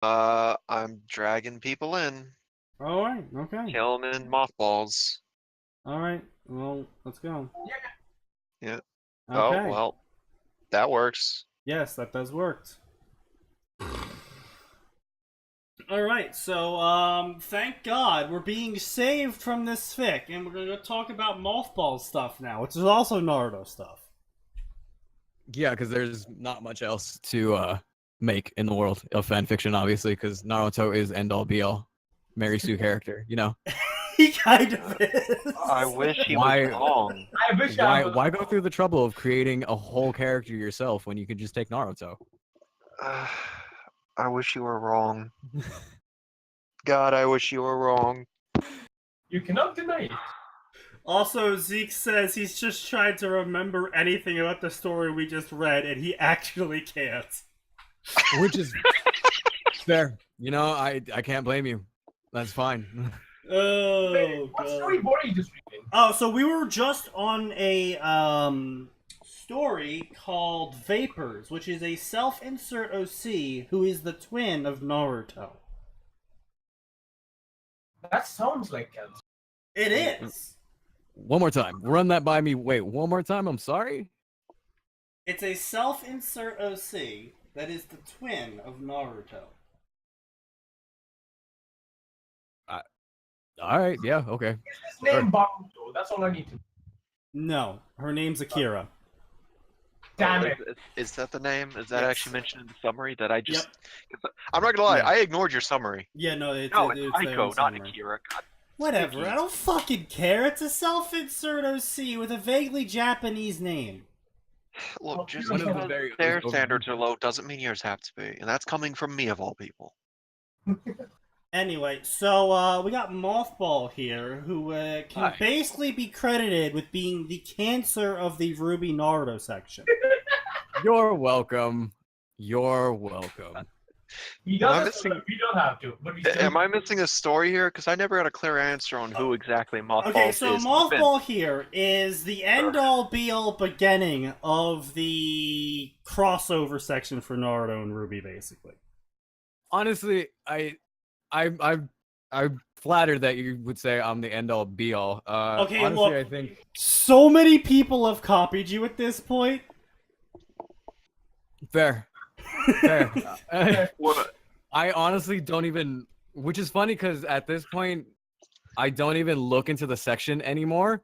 I'm dragging people in. All right. Okay. Kill them in mothballs. All right. Well, let's go. Yeah. Oh, Okay. well, that works. Yes, that does work. All right. So, thank God we're being saved from this fic, and we're gonna talk about MothBallz stuff now, which is also Naruto stuff. Yeah, because there's not much else to make in the world of fan fiction, obviously, because Naruto is end all be all. Mary Sue character, you know. He kind of is. I wish he was Why? wrong. I wish I was. Why go through the trouble of creating a whole character yourself when you could just take Naruto? I wish you were wrong. God, I wish you were wrong. You cannot deny it. Also, Zeke says he's just trying to remember anything about the story we just read, and he actually can't. Which is fair. You know, I can't blame you. That's fine. Oh, Wait, what story were you just reading? Oh, so we were just on a story called Vapors, which is a self-insert OC who is the twin of Naruto. That sounds like cancer. It is. One more time. Run that by me. Wait, one more time. I'm sorry. It's a self-insert OC that is the twin of Naruto. All right. Yeah. Okay. Is his name Bakuto? That's all I need to know. No, her name's Akira. Damn Oh, it. Is that the name? Is that Yes. actually mentioned in the summary? That I just. Yep. I'm not gonna lie. Yeah. I ignored your summary. Yeah, no, No, it's there in Aiko, not summary. Akira. God. Whatever, Sticky. I don't fucking care. It's a self-insert OC with a vaguely Japanese name. Look, just One of the because very- their standards are low doesn't mean yours have to be, and that's coming from me of all people. Anyway, so we got Mothball here, who can Hi. basically be credited with being the cancer of the Ruby Naruto section. You're welcome. You're welcome. He Am I does it missing- so that we don't have to. But we still Am I missing a story here? Because I never got a clear answer on who exactly Mothball Okay, is. so Mothball here is the end-all, be-all beginning of the crossover section for Naruto and Ruby, basically. Honestly, I'm flattered that you would say I'm the end all be all. Okay, honestly, look. I think So many people have copied you at this point. fair. Fair. What? I honestly don't even, which is funny because at this point, I don't even look into the section anymore.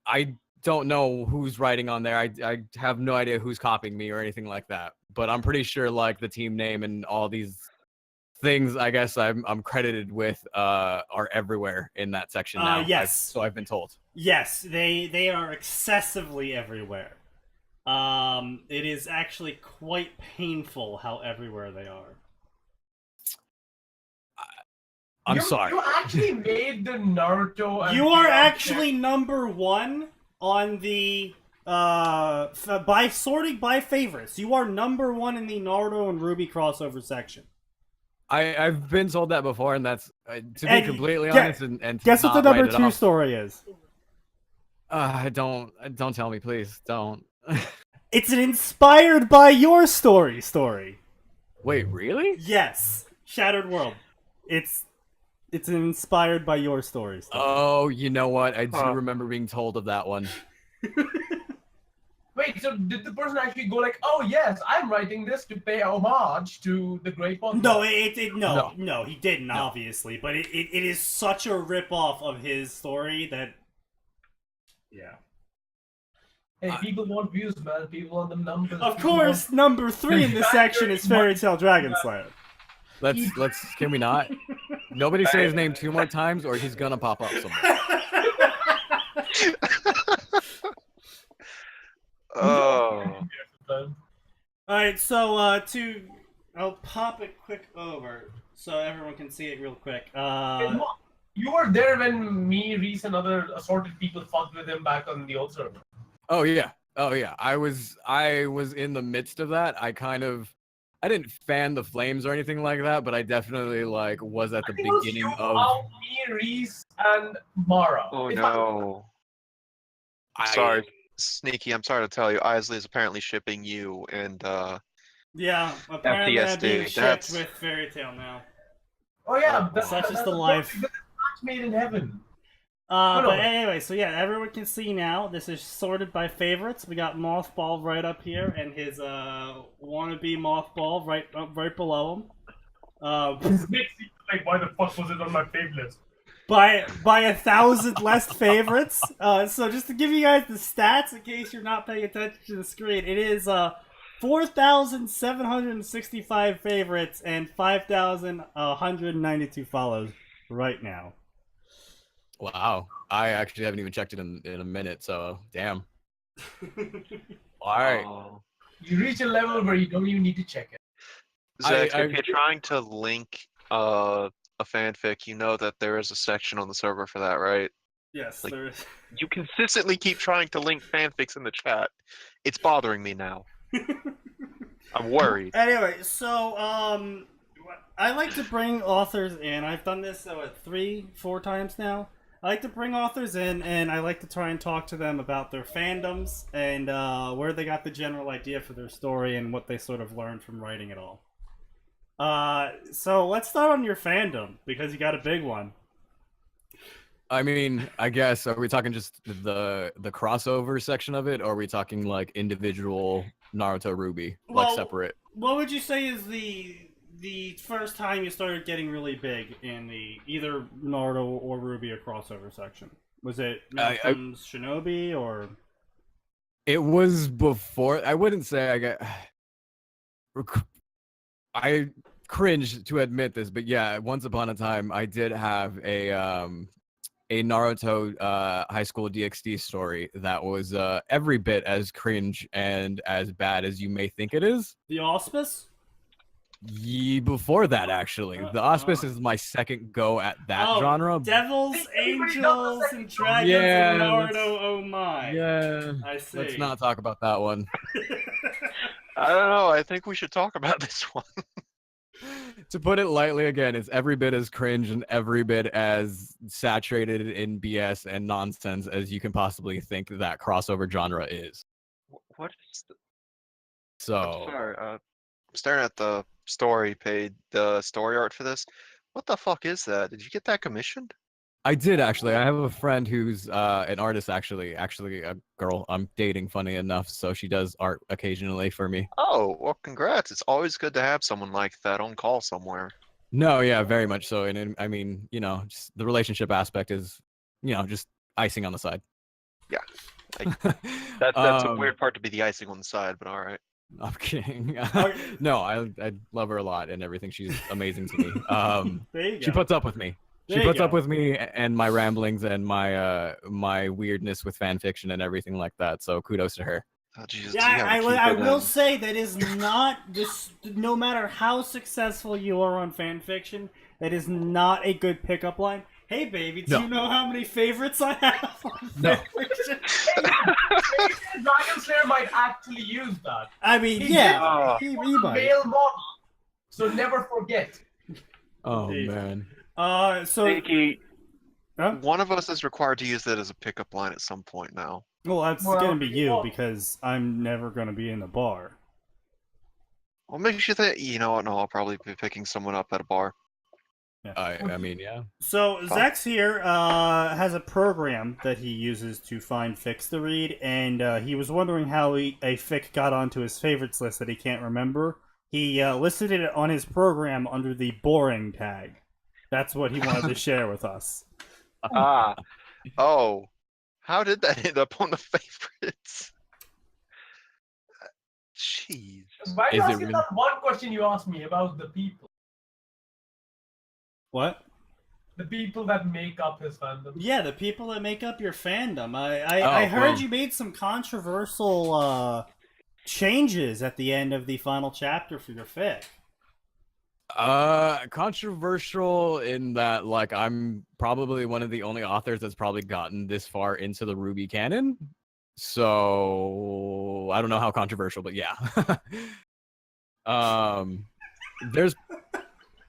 I don't know who's writing on there. I have no idea who's copying me or anything like that. But I'm pretty sure like the team name and all these things I guess I'm credited with are everywhere in that section now. Yes. So I've been told. Yes, they are excessively everywhere. It is actually quite painful how everywhere they are. I'm sorry. You actually made the Naruto. And You are Beyond actually number one on the by sorting by favorites. You are number one in the Naruto and Ruby crossover section. I've been told that before, and that's to be And completely gue- honest and Guess what the not write number it two off. story is? Don't tell me, please don't. It's an inspired by your story. Wait, really? Yes, Shattered World. It's an inspired by your story. Oh, you know what? I do Huh. remember being told of that one. Wait, so did the person actually go like, "Oh yes, I'm writing this to pay homage to the great one"? No, No. he didn't, No. obviously, but it is such a rip-off of his story that, yeah. Hey, people want views, man. People want the numbers. Of people course, number 3 in this section is Fairy Tail Dragon Slayer. Let's can we not? Nobody say his name 2 more times or he's gonna pop up somewhere. Oh. want- Alright, so, I'll pop it quick over so everyone can see it real quick. You were there when me, Reese, and other assorted people fucked with him back on the old server. Oh yeah. I was in the midst of that. I didn't fan the flames or anything like that, but I definitely like was at the I think it was beginning you, of me, Reese, and Mara. Oh If no. I- Sorry, Sneaky. I'm sorry to tell you, Isley is apparently shipping you and Yeah, apparently I'm being FTSD, shipped that's- with Fairy Tail now. Oh yeah, Such is the life. That's made in heaven. But anyway, so yeah, everyone can see now. This is sorted by favorites. We got MothBallz right up here, and his wannabe MothBallz right below him. This makes you like, why the fuck was it on my fave list? By 1,000 less favorites. So just to give you guys the stats, in case you're not paying attention to the screen, it is 4,765 favorites and 5,192 follows right now. Wow. I actually haven't even checked it in a minute, so damn. All right. Oh. You reach a level where you don't even need to check it. Zach, if you're trying to link a fanfic, you know that there is a section on the server for that, right? Yes, Like- there is. You consistently keep trying to link fanfics in the chat. It's bothering me now. I'm worried. Anyway, so I like to bring authors in. I've done this 3-4 times now. I like to bring authors in, and I like to try and talk to them about their fandoms and where they got the general idea for their story and what they sort of learned from writing it all. So let's start on your fandom, because you got a big one. I mean, I guess, are we talking just the crossover section of it, or are we talking like individual Naruto Ruby, like Well, separate? What would you say is the first time you started getting really big in the either Naruto or Ruby or crossover section? Was it from Shinobi or? It was before. I wouldn't say I cringe to admit this, but yeah, once upon a time I did have a Naruto high school DxD story that was every bit as cringe and as bad as you may think it is. The Auspice? Before that, actually. The Auspice is my second go at that genre. Devils, Angels, and Dragons Yeah, and Naruto, oh my. Yeah. I see. Let's not talk about that one. I don't know. I think we should talk about this one. To put it lightly, again, it's every bit as cringe and every bit as saturated in BS and nonsense as you can possibly think that crossover genre is. What is the... So, Sorry, I'm staring at the story page, the story art for this. What the fuck is that? Did you get that commissioned? I did actually. I have a friend who's an artist, actually a girl I'm dating, funny enough. So she does art occasionally for me. Oh, well, congrats. It's always good to have someone like that on call somewhere. No, yeah, very much so. And I mean, you know, just the relationship aspect is, you know, just icing on the side. Yeah. That's a weird part to be the icing on the side, but all right. I'm kidding. No, I love her a lot and everything. She's amazing to me. There you go. She puts up with me. She puts up with me and my ramblings and my weirdness with fan fiction and everything like that. So kudos to her. Oh, Jesus, Yeah, I will say that is not this. No matter how successful you are on fan fiction, that is not a good pickup line. Hey, baby, do you know how many favorites I have on fan fiction? Dragon Slayer might actually use that. I mean, he might. Male model, so never forget. Oh Indeed. man. So Sneaky, huh? one of us is required to use that as a pickup line at some point now. Well, that's gonna be you because I'm never gonna be in the bar. What makes you think? You know what? No, I'll probably be picking someone up at a bar. Yeah. I mean, yeah. So Zex here has a program that he uses to find fics to read, and he was wondering how a fic got onto his favorites list that he can't remember. He listed it on his program under the boring tag. That's what he wanted to share with us. Oh, how did that end up on the favorites? Jeez. Why are you Is it asking really- that one question you asked me about the people? What? The people that make up his fandom. Yeah, the people that make up your fandom. I heard well. you made some controversial changes at the end of the final chapter for your fic. Controversial in that, like, I'm probably one of the only authors that's probably gotten this far into the Ruby canon. So I don't know how controversial, but yeah. There's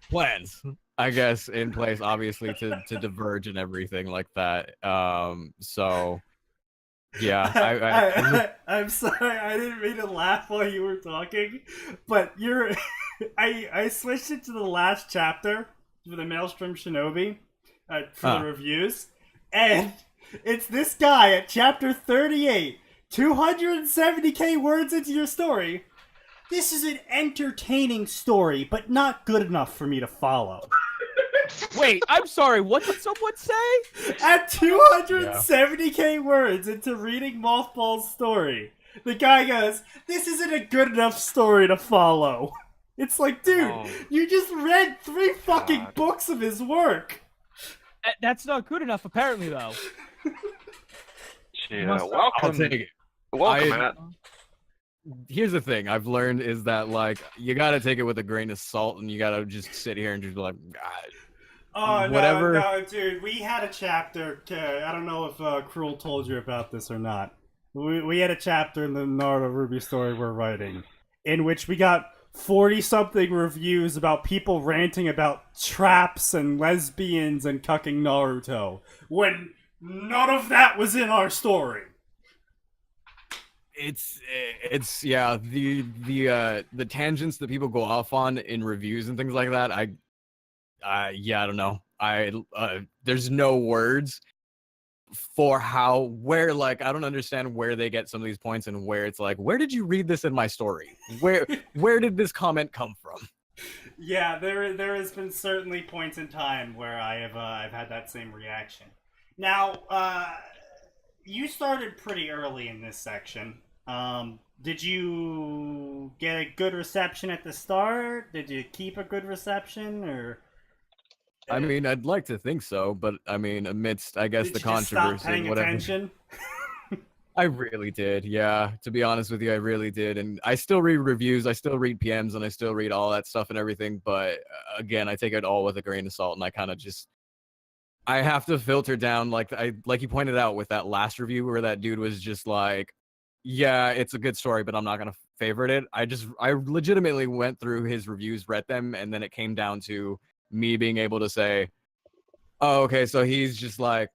plans, I guess, in place, obviously, to diverge and everything like that. So Yeah, I'm sorry, I didn't mean to laugh while you were talking, but I switched it to the last chapter for the Maelstrom Shinobi for the reviews, and it's this guy at chapter 38, 270k words into your story. This is an entertaining story, but not good enough for me to follow. Wait, I'm sorry, what did someone say? At 270k words into reading MothBallz story, the guy goes, "This isn't a good enough story to follow." It's like, dude, you just read 3 fucking books of his work. That's not good enough, apparently, though. Yeah, I'll take it. Welcome, Matt. Here's the thing I've learned is that, like, you gotta take it with a grain of salt, and you gotta just sit here and just be like, whatever. No, dude, we had a chapter, I don't know if Cruel told you about this or not. We had a chapter in the Naruto Ruby story we're writing, in which we got 40-something reviews about people ranting about traps and lesbians and cucking Naruto, when none of that was in our story. It's yeah, the tangents that people go off on in reviews and things like that, I don't know. There's no words for where, like, I don't understand where they get some of these points and where it's like, where did you read this in my story? Where did this comment come from? Yeah, there has been certainly points in time where I've had that same reaction. Now, you started pretty early in this section. Did you get a good reception at the start? Did you keep a good reception, or? I mean, I'd like to think so, but I mean, amidst, I guess, the controversy and whatever. Attention? I really did, yeah. To be honest with you, I really did, and I still read reviews, I still read PMs, and I still read all that stuff and everything. But again, I take it all with a grain of salt, and I kind of just, I have to filter down, like you pointed out with that last review where that dude was just like, yeah, it's a good story, but I'm not gonna favorite it. I legitimately went through his reviews, read them, and then it came down to me being able to say, oh, okay, so he's just like,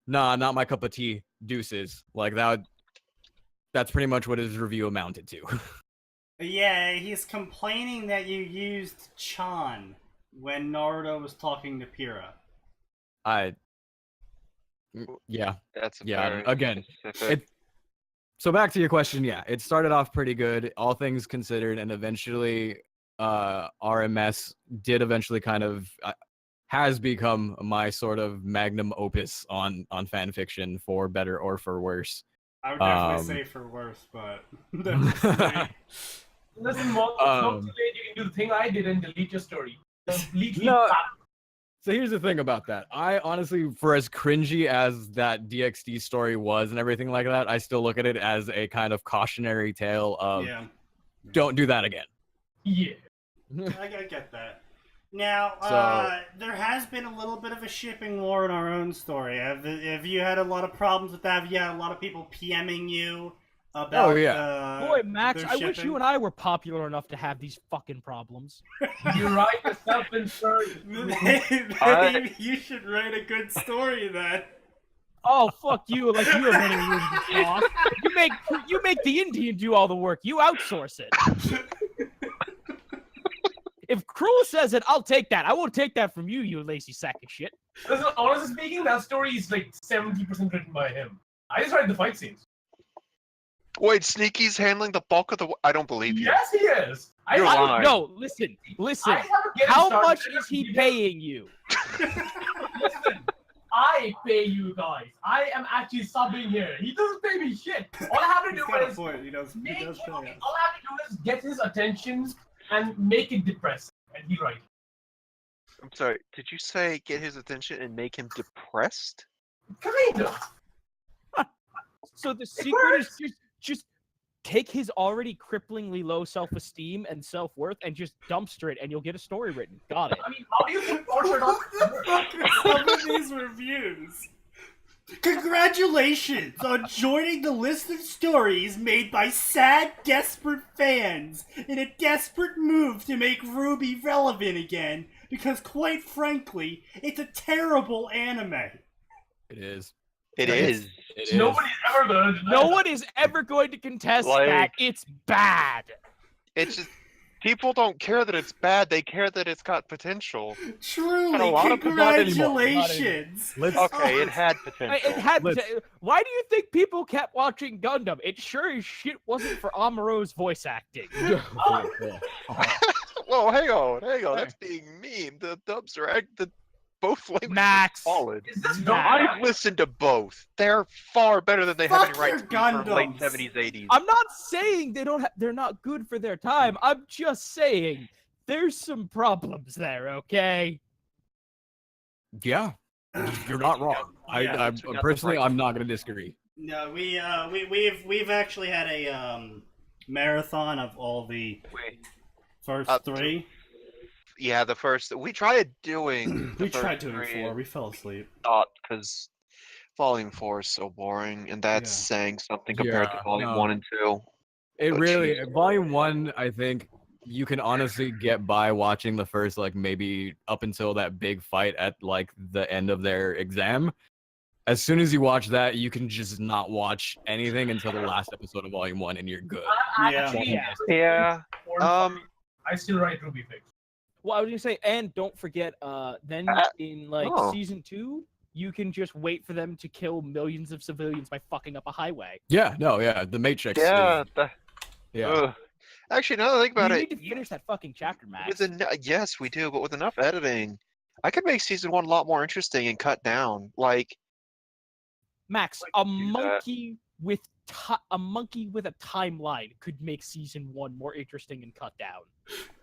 nah, not my cup of tea, deuces. Like, that's pretty much what his review amounted to. Yeah, he's complaining that you used Chan when Naruto was talking to Pira. Yeah. That's again, so back to your question, yeah, it started off pretty good, all things considered, and eventually RMS did eventually kind of has become my sort of magnum opus on fanfiction, for better or for worse. I would definitely say for worse, but listen, not too late. You can do the thing I did and delete your story. Completely. No. So here's the thing about that. I honestly, for as cringy as that DxD story was and everything like that, I still look at it as a kind of cautionary tale of don't do that again. Yeah. I get that. Now, there has been a little bit of a shipping war in our own story. Have you had a lot of problems with that? Have you had a lot of people PMing you about boy, Max, I wish you and I were popular enough to have these fucking problems. You're right, yourself insert. Maybe you should write a good story then. Oh, fuck you, like you have any reason to talk. You make the Indian do all the work. You outsource it. If Cruel says it, I'll take that. I won't take that from you, you lazy sack of shit. Listen, honestly speaking, that story is like 70% written by him. I just write the fight scenes. Wait, Sneaky's handling the bulk of the... I don't believe you. Yes, he is. You're lying. No, listen. How much is he paying you? Listen, I pay you guys. I am actually subbing here. He doesn't pay me shit. All I have to do is get his attention and make it depressing, and he writes. I'm sorry, did you say get his attention and make him depressed? Kind of. So the secret is just take his already cripplingly low self-esteem and self-worth and just dumpster it, and you'll get a story written. Got it. I mean, how do you think Portrait of some of these reviews? Congratulations on joining the list of stories made by sad, desperate fans in a desperate move to make Ruby relevant again, because quite frankly, it's a terrible anime. It is. It is. It is. Nobody's ever gonna. No one is ever going to contest Like- that. It's bad. It's just people don't care that it's bad. They care that it's got potential. Truly, a lot of- not anymore. congratulations. Let's Okay, it had It potential. had. Let's- Why do you think people kept watching Gundam? It sure as shit wasn't for Amuro's voice acting. Whoa, hang on. That's being mean. The dubs are both languages Max. are solid. Is this I've listened to both. They're far better than they have Fuck any right your to be from late Gundams. 70s, 80s. I'm not saying they're not good for their time. I'm just saying there's some problems there, okay? Yeah, you're not wrong. Yeah. I'm not gonna disagree. No, we've actually had a marathon of all the Wait. first Up 3. Yeah, the first. We tried doing. We tried doing 4. We fell asleep. Because Volume 4 is so boring, and that's Yeah. saying something compared to Yeah, Volume no. 1 and 2. It But really, Jesus. Volume 1, I think you can honestly get by watching the first, like, maybe up until that big fight at, like, the end of their exam. As soon as you watch that, you can just not watch anything until the last episode of Volume 1, and you're good. Yeah. I still write Ruby Fix. Well, I was gonna say, and don't forget, then Uh, in like oh. season 2, you can just wait for them to kill millions of civilians by fucking up a highway. Yeah, no, yeah, the Matrix. Yeah. Yeah. Ugh. Actually, now that I think about You it, need to finish that fucking chapter, Max. yes, we do, but with enough editing, I could make season 1 a lot more interesting and cut down. Like, Max, like, a do that. monkey with a monkey with a timeline could make season 1 more interesting and cut down.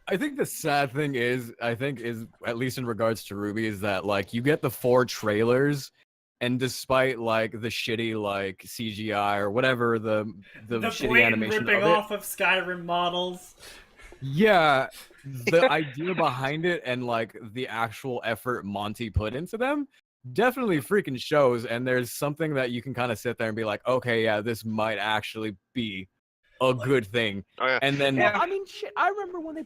I think the sad thing is, at least in regards to Ruby, is that like you get the 4 trailers, and despite like the shitty like CGI or whatever the shitty blatant animation ripping of it, off of Skyrim models. yeah, the idea behind it and like the actual effort Monty put into them definitely freaking shows. And there's something that you can kind of sit there and be like, okay, yeah, this might actually be a good thing. oh yeah, And then Well, I mean, shit. I remember when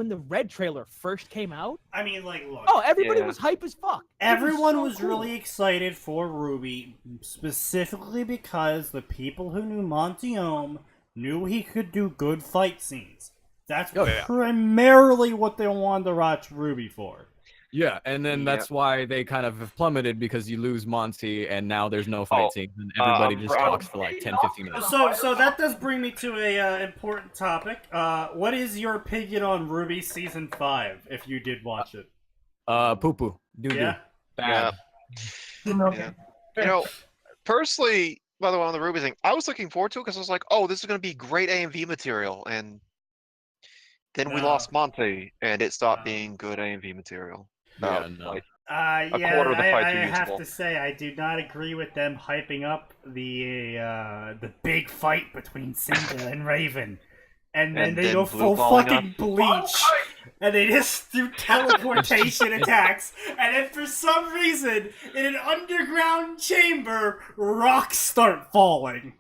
the Red trailer first came out. I mean, like, look. Oh, everybody Yeah. was hype as fuck. It Everyone so was cool. really excited for Ruby, specifically because the people who knew Monty Ohm knew he could do good fight scenes. That's Oh, yeah. primarily what they wanted to watch Ruby for. yeah, and then that's why they kind of have plummeted, because you lose Monty and now there's no fight scenes and everybody just talks for like 10-15 minutes. So that does bring me to a important topic. What is your opinion on Ruby Season 5, if you did watch it? Poo-poo. Doo-doo. Yeah? Bad. Yeah. You know, personally, by the way, on the Ruby thing, I was looking forward to it because I was like, oh, this is going to be great AMV material, and then we No. lost Monty, and it stopped No. being good AMV material. Yeah, no. Like, Yeah, quarter of the fights I are have usable. to say I do not agree with them hyping up the big fight between Cinder and Raven, and then And they then go blue full balling fucking bleach, and they just do teleportation attacks, and then for some reason in an underground chamber, rocks start falling.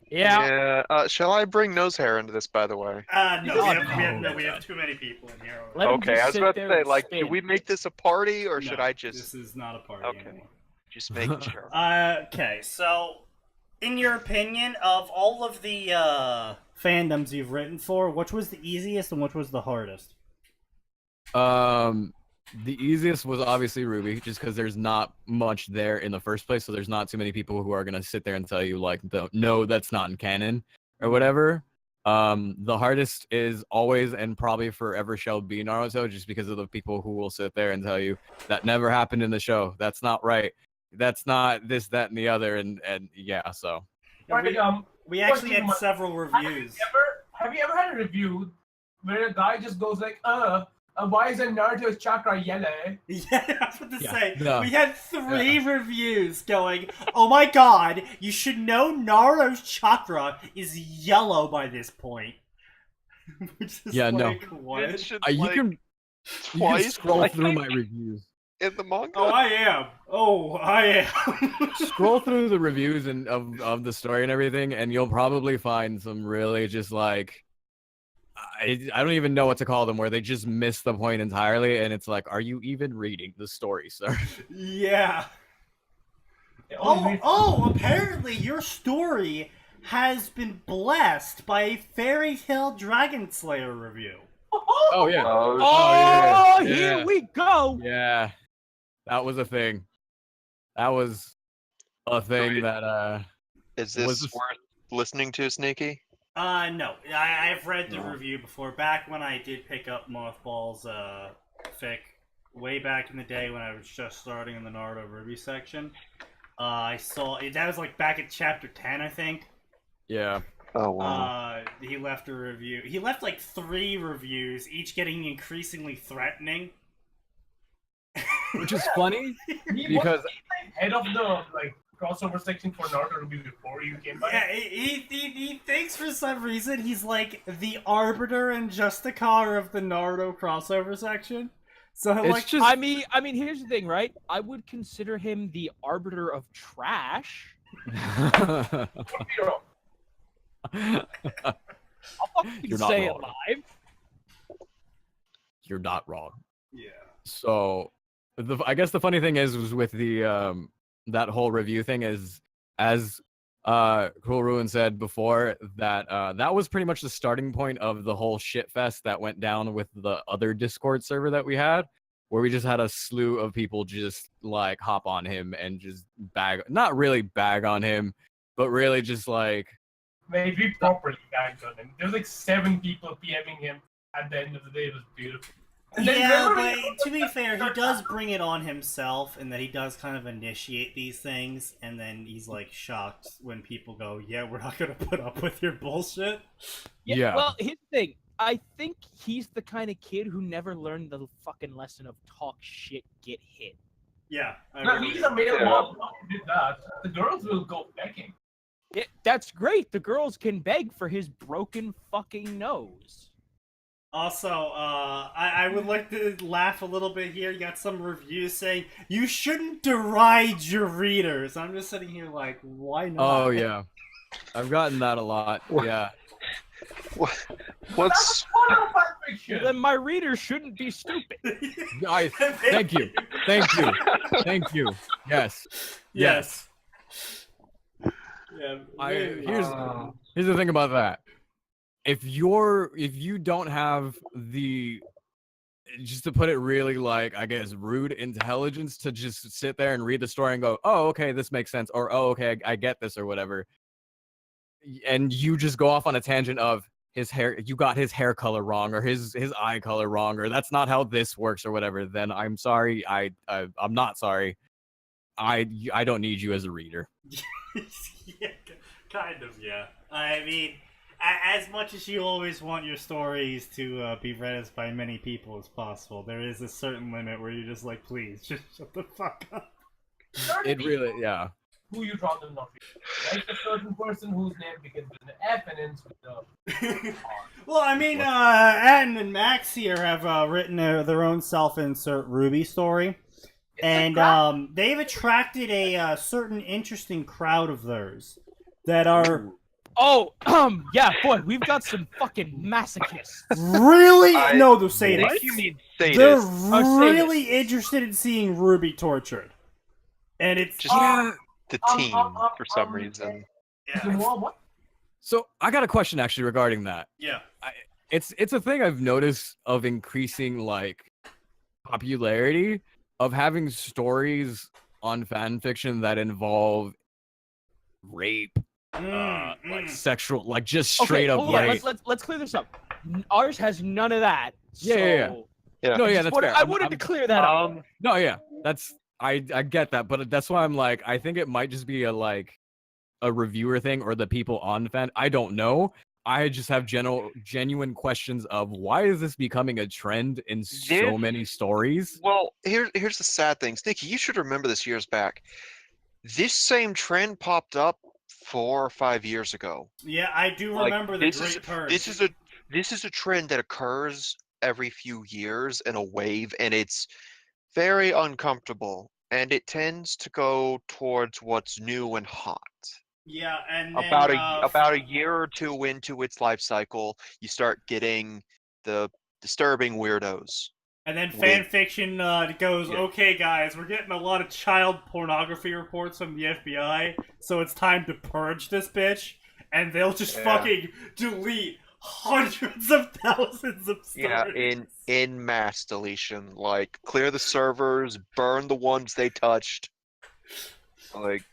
Yeah. Shall I bring nose hair into this, by the way? We have too many people in here. Let him Okay, just I was sit about to there say, and like, spin. do we make this a party, or should No, I just This is not a party Okay. anymore. just making sure? Okay, so in your opinion, of all of the fandoms you've written for, which was the easiest and which was the hardest? The easiest was obviously Ruby, just because there's not much there in the first place, so there's not too many people who are gonna sit there and tell you like, no, that's not in canon or whatever. The hardest is always and probably forever shall be Naruto, just because of the people who will sit there and tell you that never happened in the show. That's not right. That's not this, that, and the other, and yeah. So We actually had several reviews. Have you ever had a review where a guy just goes like, why is Naruto's chakra yellow? Yeah, I was about to Yeah, say, no. we had 3 reviews going, oh my god, you should know Naruto's chakra is yellow by this point. Which is Yeah, no. like, what? Mentioned, you like, can twice, scroll like, through my reviews. in the manga. Oh, I am. Scroll through the reviews and of the story and everything, and you'll probably find some really just like, I don't even know what to call them, where they just miss the point entirely, and it's like, are you even reading the story, sir? Yeah. Apparently your story has been blessed by a Fairy Tale Dragon Slayer review. Oh yeah. Oh, Oh, yeah. here we go. Yeah, that was a thing. That was a thing that Is was this worth listening to, Sneaky? No. I've read the review before. Back when I did pick up MothBallz fic, way back in the day when I was just starting in the Naruto Ruby section, I saw that was like back at chapter 10, I think. yeah. Oh wow. He left a review. He left like 3 reviews, each getting increasingly threatening. Which is funny He because was head of the crossover section for Naruto Ruby before you came by. Yeah, he thinks for some reason he's like the arbiter and justicar of the Naruto crossover section. So it's like, just I mean, here's the thing, right? I would consider him the arbiter of trash. Could be wrong. I'll fucking You're not say it wrong. live. You're not wrong. yeah. So, I guess the funny thing is with the that whole review thing is, as Cool Ruin said before, that that was pretty much the starting point of the whole shit fest that went down with the other Discord server that we had, where we just had a slew of people just like hop on him and just not really bag on him, but really just like. Mate, we properly bagged on him. There was like 7 people PMing him at the end of the day. It was beautiful. And then Yeah, remember but when- to be fair, he does bring it on himself, and that he does kind of initiate these things, and then he's like shocked when people go, "Yeah, we're not gonna put up with your bullshit." Yeah. Well, here's the thing. I think he's the kind of kid who never learned the fucking lesson of talk shit, get hit. Yeah, No, he's a male Yeah. mob who did that. The girls will go begging. That's great. The girls can beg for his broken fucking nose. Also, I would like to laugh a little bit here. You got some reviews saying you shouldn't deride your readers. I'm just sitting here like, why not? Oh yeah, I've gotten that a lot. Yeah. What's That's part of fanfiction. Then my readers shouldn't be stupid. Thank you. Thank you. Thank you. Yes. Yes. Yeah. Here's the thing about that. If you don't have the, just to put it really like, I guess, rude intelligence to just sit there and read the story and go, oh, okay, this makes sense, or oh, okay, I get this, or whatever, and you just go off on a tangent of his hair, you got his hair color wrong, or his eye color wrong, or that's not how this works, or whatever, then I'm sorry, I'm not sorry. I don't need you as a reader. Yeah, kind of, yeah. I mean, as much as you always want your stories to be read as by many people as possible, there is a certain limit where you're just like, please, just shut the fuck up. It really, yeah. Who you rather not read. Like a certain person whose name begins with an F and ends with a Well, I mean, Atin and Max here have written their own self-insert Ruby story. And they've attracted a certain interesting crowd of theirs that are Oh, yeah, boy, we've got some fucking masochists. really I- no, they're sadists. What do you mean They're sadist? really interested in seeing Ruby tortured, and it's Just the team for some reason. yeah, what? So I got a question actually regarding that. yeah. It's a thing I've noticed of increasing like popularity of having stories on fan fiction that involve rape, like sexual, like just straight up hold on, rape. let's clear this up. Ours has none of that. Yeah, so yeah. Yeah. No, yeah, just that's wanted- fair. I wanted to clear that up. No, yeah, that's I get that, but that's why I'm like, I think it might just be a reviewer thing or the people on the fan. I don't know. I just have genuine questions of why is this becoming a trend in so This- many stories? Well, here's the sad thing. Sneaky, you should remember this years back. This same trend popped up 4 or 5 years ago. Yeah, I do Like, remember the this Great is Purge. this is a trend that occurs every few years in a wave, and it's very uncomfortable, and it tends to go towards what's new and hot. yeah, and then, About a year or two into its life cycle, you start getting the disturbing weirdos. And then We- fanfiction goes, Yeah. okay, guys, we're getting a lot of child pornography reports from the FBI, so it's time to purge this bitch. And they'll just Yeah. fucking delete hundreds of thousands of stories. Yeah, in mass deletion, like clear the servers, burn the ones they touched. Like,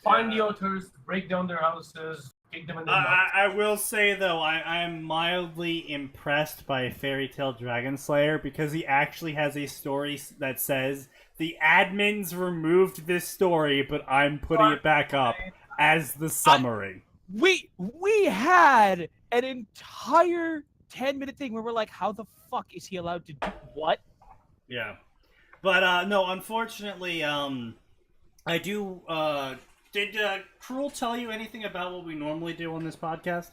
Find the authors, break down their houses, kick them in the nuts. I will say, though, I am mildly impressed by Fairy Tail Dragon Slayer because he actually has a story that says, the admins removed this story, but I'm putting it back up as the summary. We had an entire 10-minute thing where we're like, how the fuck is he allowed to do what? Yeah. But, no, unfortunately, I do, did Cruel tell you anything about what we normally do on this podcast?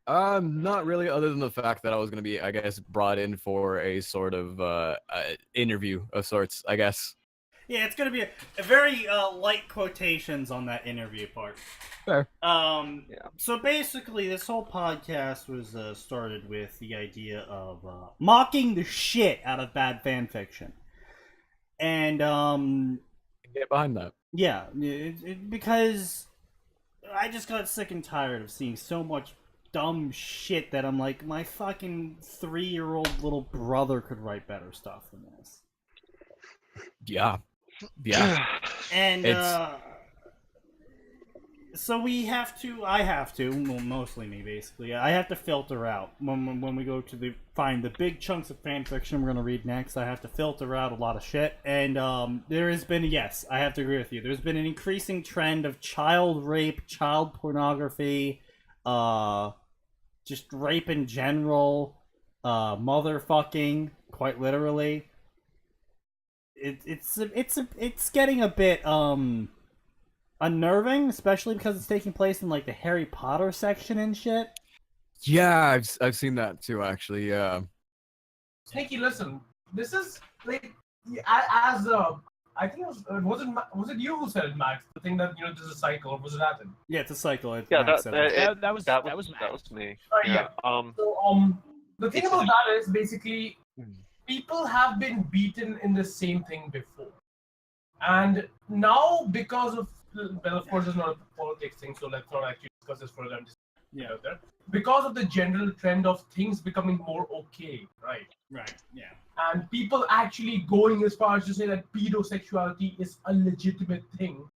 Not really, other than the fact that I was gonna be, I guess, brought in for a sort of interview of sorts, I guess. Yeah, it's going to be a very light quotations on that interview part. Fair. So basically, this whole podcast was started with the idea of mocking the shit out of bad fan fiction. And, Get behind that. yeah, because I just got sick and tired of seeing so much dumb shit that I'm like, my fucking 3-year-old little brother could write better stuff than this. Yeah. Yeah. And It's- so I have to, well, mostly me basically. I have to filter out when we go to find the big chunks of fan fiction we're gonna read next. I have to filter out a lot of shit, and there has been, yes, I have to agree with you. There's been an increasing trend of child rape, child pornography, just rape in general, motherfucking, quite literally. It's getting a bit unnerving, especially because it's taking place in like the Harry Potter section and shit. Yeah, I've seen that too, actually. Yeah. Sneaky, listen. This is like as I think was it you who said it, Max? The thing that this is a cycle, or was it Atin? Yeah, it's a cycle. Yeah, Max that, said that. That was that was me. Yeah. Um, So the thing It's about a- that is basically people have been beaten in the same thing before, and now because of, well, of course it's not a politics thing, so let's not actually discuss this further. I'm just Yeah. out there. Because of the general trend of things becoming more okay, right? Right. Yeah. And people actually going as far as to say that pedosexuality is a legitimate thing.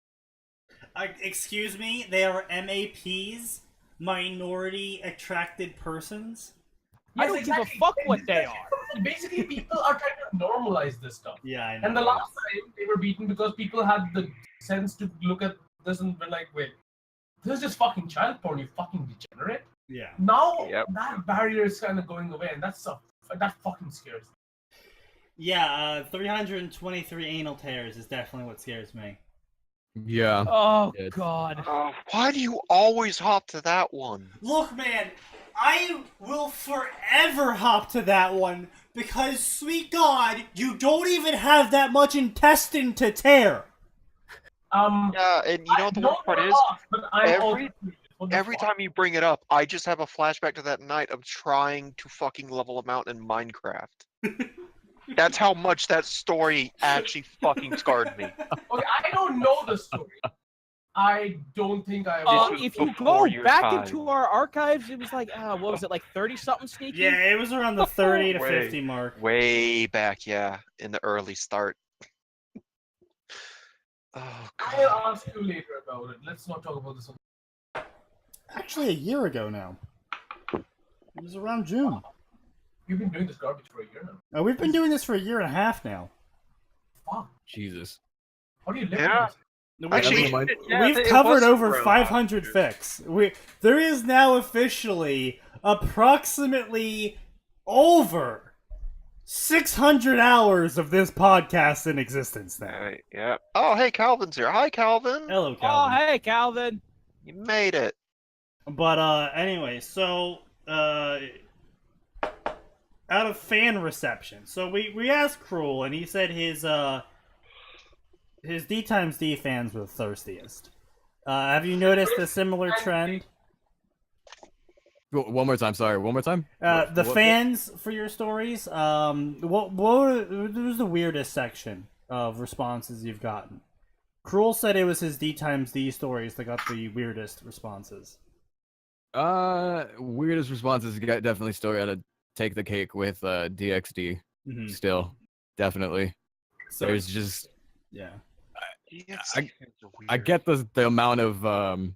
Excuse me, they are MAPs, minority attracted persons. I don't give a fuck what they are. Basically, people are trying to normalize this stuff. Yeah, I know. And the last time they were beaten because people had the sense to look at this and be like, wait, this is just fucking child porn, you fucking degenerate. Yeah. Now Yep. that barrier is kind of going away, and that fucking scares me. Yeah, 323 anal tears is definitely what scares me. Yeah. Oh It's- god. why do you always hop to that one? Look, man, I will forever hop to that one because, sweet God, you don't even have that much intestine to tear. Yeah, and you know what the worst part is? Every time you bring it up, I just have a flashback to that night of trying to fucking level a mountain in Minecraft. That's how much that story actually fucking scarred me. Okay, I don't know the story. I don't think I. was If you go before your back time. into our archives, it was like, what was it, like 30-something Sneaky? Yeah, it was around the 30 to Way. 50 mark. Way back, yeah, in the early start. Oh, I'll God. ask you later about it. Let's not talk about this. Actually, a year ago now. It was around June. You've been doing this garbage for a year now. We've been doing this for a year and a half now. Fuck. Jesus. How do you live Yeah. with this? Actually, Never mind. We've it covered was over around 500 last year. fics. There is now officially approximately over 600 hours of this podcast in existence now. Alright, yeah. Oh, hey, Calvin's here. Hi, Calvin. Hello, Oh, Calvin. hey, Calvin. You made it. But anyway, so out of fan reception, so we asked Cruel, and he said his D times D fans were the thirstiest. Have you noticed a similar trend? One more time. Sorry. One more time. The fans for your stories. What was the weirdest section of responses you've gotten? Cruel said it was his D times D stories that got the weirdest responses. Weirdest responses. Definitely still gotta take the cake with DXD. Still, definitely. So there's just yeah. I get the amount of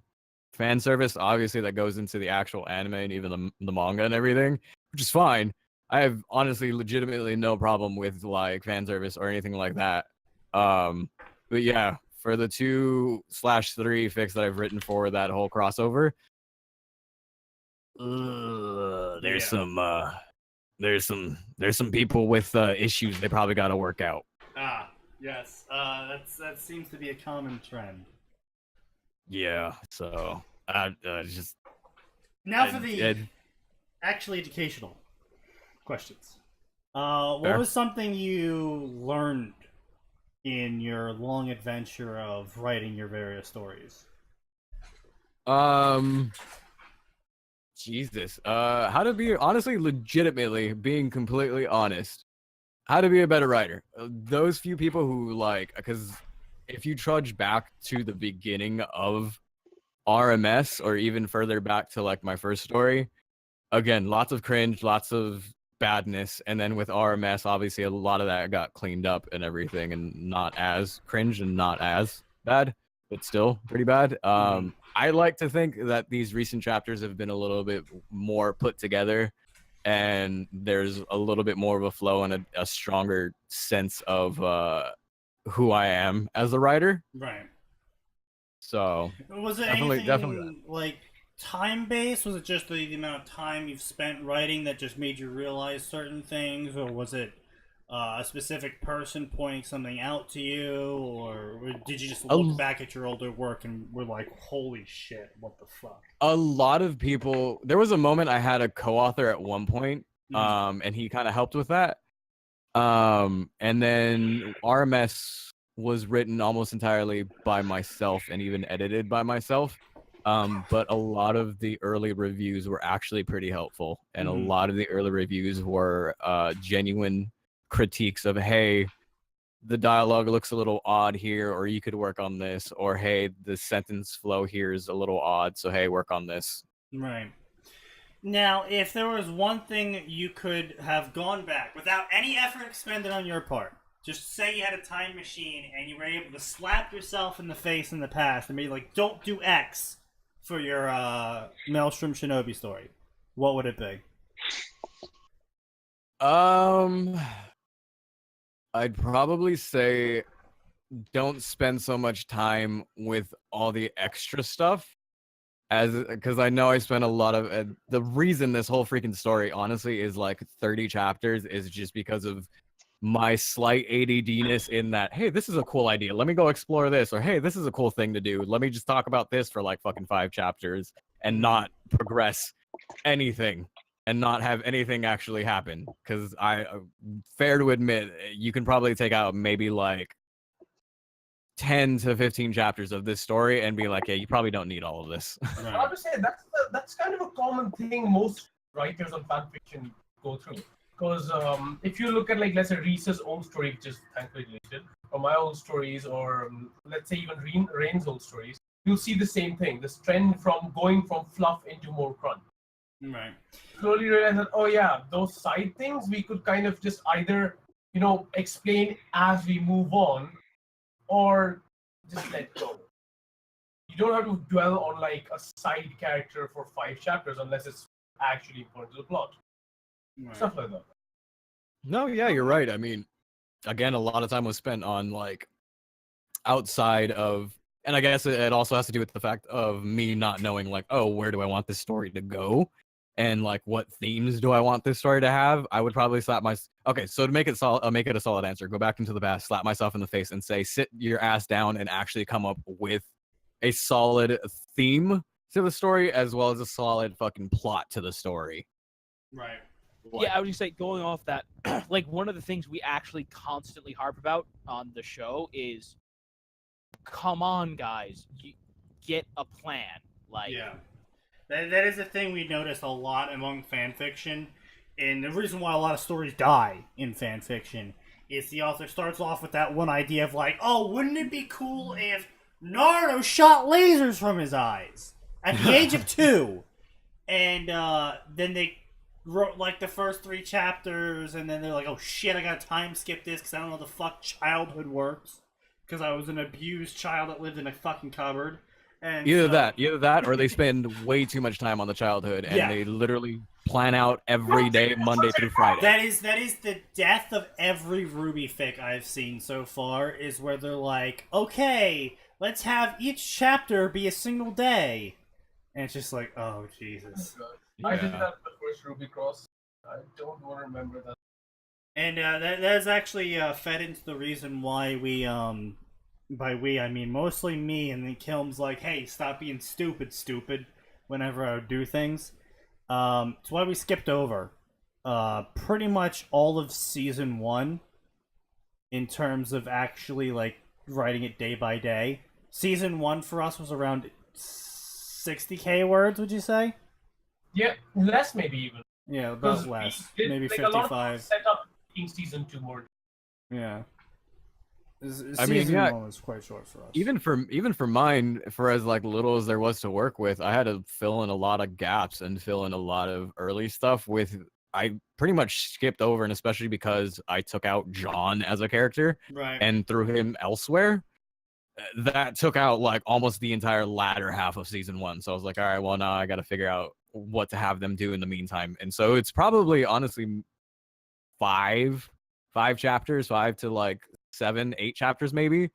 fan service obviously that goes into the actual anime and even the manga and everything, which is fine. I have honestly legitimately no problem with like fan service or anything like that. But yeah, for the 2/3 fics that I've written for that whole crossover, there's some people with issues they probably got to work out. Yes, that seems to be a common trend. Yeah, so just now for the actually educational questions. What was something you learned in your long adventure of writing your various stories? Jesus. How to be honestly, legitimately being completely honest. How to be a better writer. Those few people who like, because if you trudge back to the beginning of RMS or even further back to like my first story, again, lots of cringe, lots of badness, and then with RMS, obviously a lot of that got cleaned up and everything, and not as cringe and not as bad, but still pretty bad. I like to think that these recent chapters have been a little bit more put together, and there's a little bit more of a flow and a stronger sense of who I am as a writer. Right. So was it definitely like time-based? Was it just the amount of time you've spent writing that just made you realize certain things, or was it a specific person pointing something out to you, or did you just look back at your older work and were like, holy shit, what the fuck? A lot of people, there was a moment I had a co-author at one point, and he kind of helped with that. And then RMS was written almost entirely by myself and even edited by myself. But a lot of the early reviews were actually pretty helpful, and a lot of the early reviews were genuine critiques of, hey, the dialogue looks a little odd here, or you could work on this, or hey, the sentence flow here is a little odd, so hey, work on this. Right. Now, if there was one thing you could have gone back without any effort expended on your part, just say you had a time machine and you were able to slap yourself in the face in the past and be like, don't do X for your Maelstrom Shinobi story, what would it be? I'd probably say don't spend so much time with all the extra stuff, because I know I spent a lot of the reason this whole freaking story honestly is like 30 chapters is just because of my slight ADD-ness in that, hey, this is a cool idea, let me go explore this, or hey, this is a cool thing to do, let me just talk about this for like fucking 5 chapters and not progress anything and not have anything actually happen. Because I fair to admit, you can probably take out maybe like 10 to 15 chapters of this story and be like, yeah, you probably don't need all of this. I have to say that's kind of a common thing most writers on fanfiction go through. Because if you look at, like, let's say Reese's own story, which is thankfully deleted, or my old stories, or let's say even Rain's old stories, you'll see the same thing. This trend from going from fluff into more crunch. Right. Slowly realize that, oh yeah, those side things we could kind of just either, explain as we move on, or just let go. You don't have to dwell on like a side character for 5 chapters unless it's actually important to the plot. Right. Stuff like that. No, yeah, you're right. I mean, again, a lot of time was spent on like outside of, and I guess it also has to do with the fact of me not knowing like, oh, where do I want this story to go? And like, what themes do I want this story to have? I would probably slap okay, so to make it a solid answer, go back into the past, slap myself in the face and say, sit your ass down and actually come up with a solid theme to the story as well as a solid fucking plot to the story. Right. Yeah, I would just say, going off that, like, one of the things we actually constantly harp about on the show is, come on, guys, get a plan. Like, yeah. That is a thing we notice a lot among fanfiction, and the reason why a lot of stories die in fanfiction is the author starts off with that one idea of like, oh, wouldn't it be cool if Naruto shot lasers from his eyes at the age of 2? And then they wrote like the first 3 chapters, and then they're like, oh shit, I gotta time skip this because I don't know how the fuck childhood works, because I was an abused child that lived in a fucking cupboard. And either that, or they spend way too much time on the childhood, and they literally plan out every day, Monday through Friday. That is the death of every Ruby fic I've seen so far, is where they're like, okay, let's have each chapter be a single day. And it's just like, oh, Jesus. I did that the first Ruby Cross. I don't want to remember that. And that's actually fed into the reason why we, by we, I mean mostly me, and then Kilm's like, hey, stop being stupid, whenever I would do things. It's why we skipped over pretty much all of Season 1 in terms of actually, like, writing it day by day. Season 1 for us was around 60k words, would you say? Yeah, less maybe even. Yeah, about less. Maybe 55. Set up in Season 2 more. Yeah. I mean, Season 1 was quite short for us. Even for mine, for as like little as there was to work with, I had to fill in a lot of gaps and fill in a lot of early stuff with. I pretty much skipped over, and especially because I took out John as a character and threw him elsewhere. That took out like almost the entire latter half of Season 1. So I was like, all right, well now I got to figure out what to have them do in the meantime. And so it's probably honestly 5 chapters, 5 to like 7, 8 chapters maybe,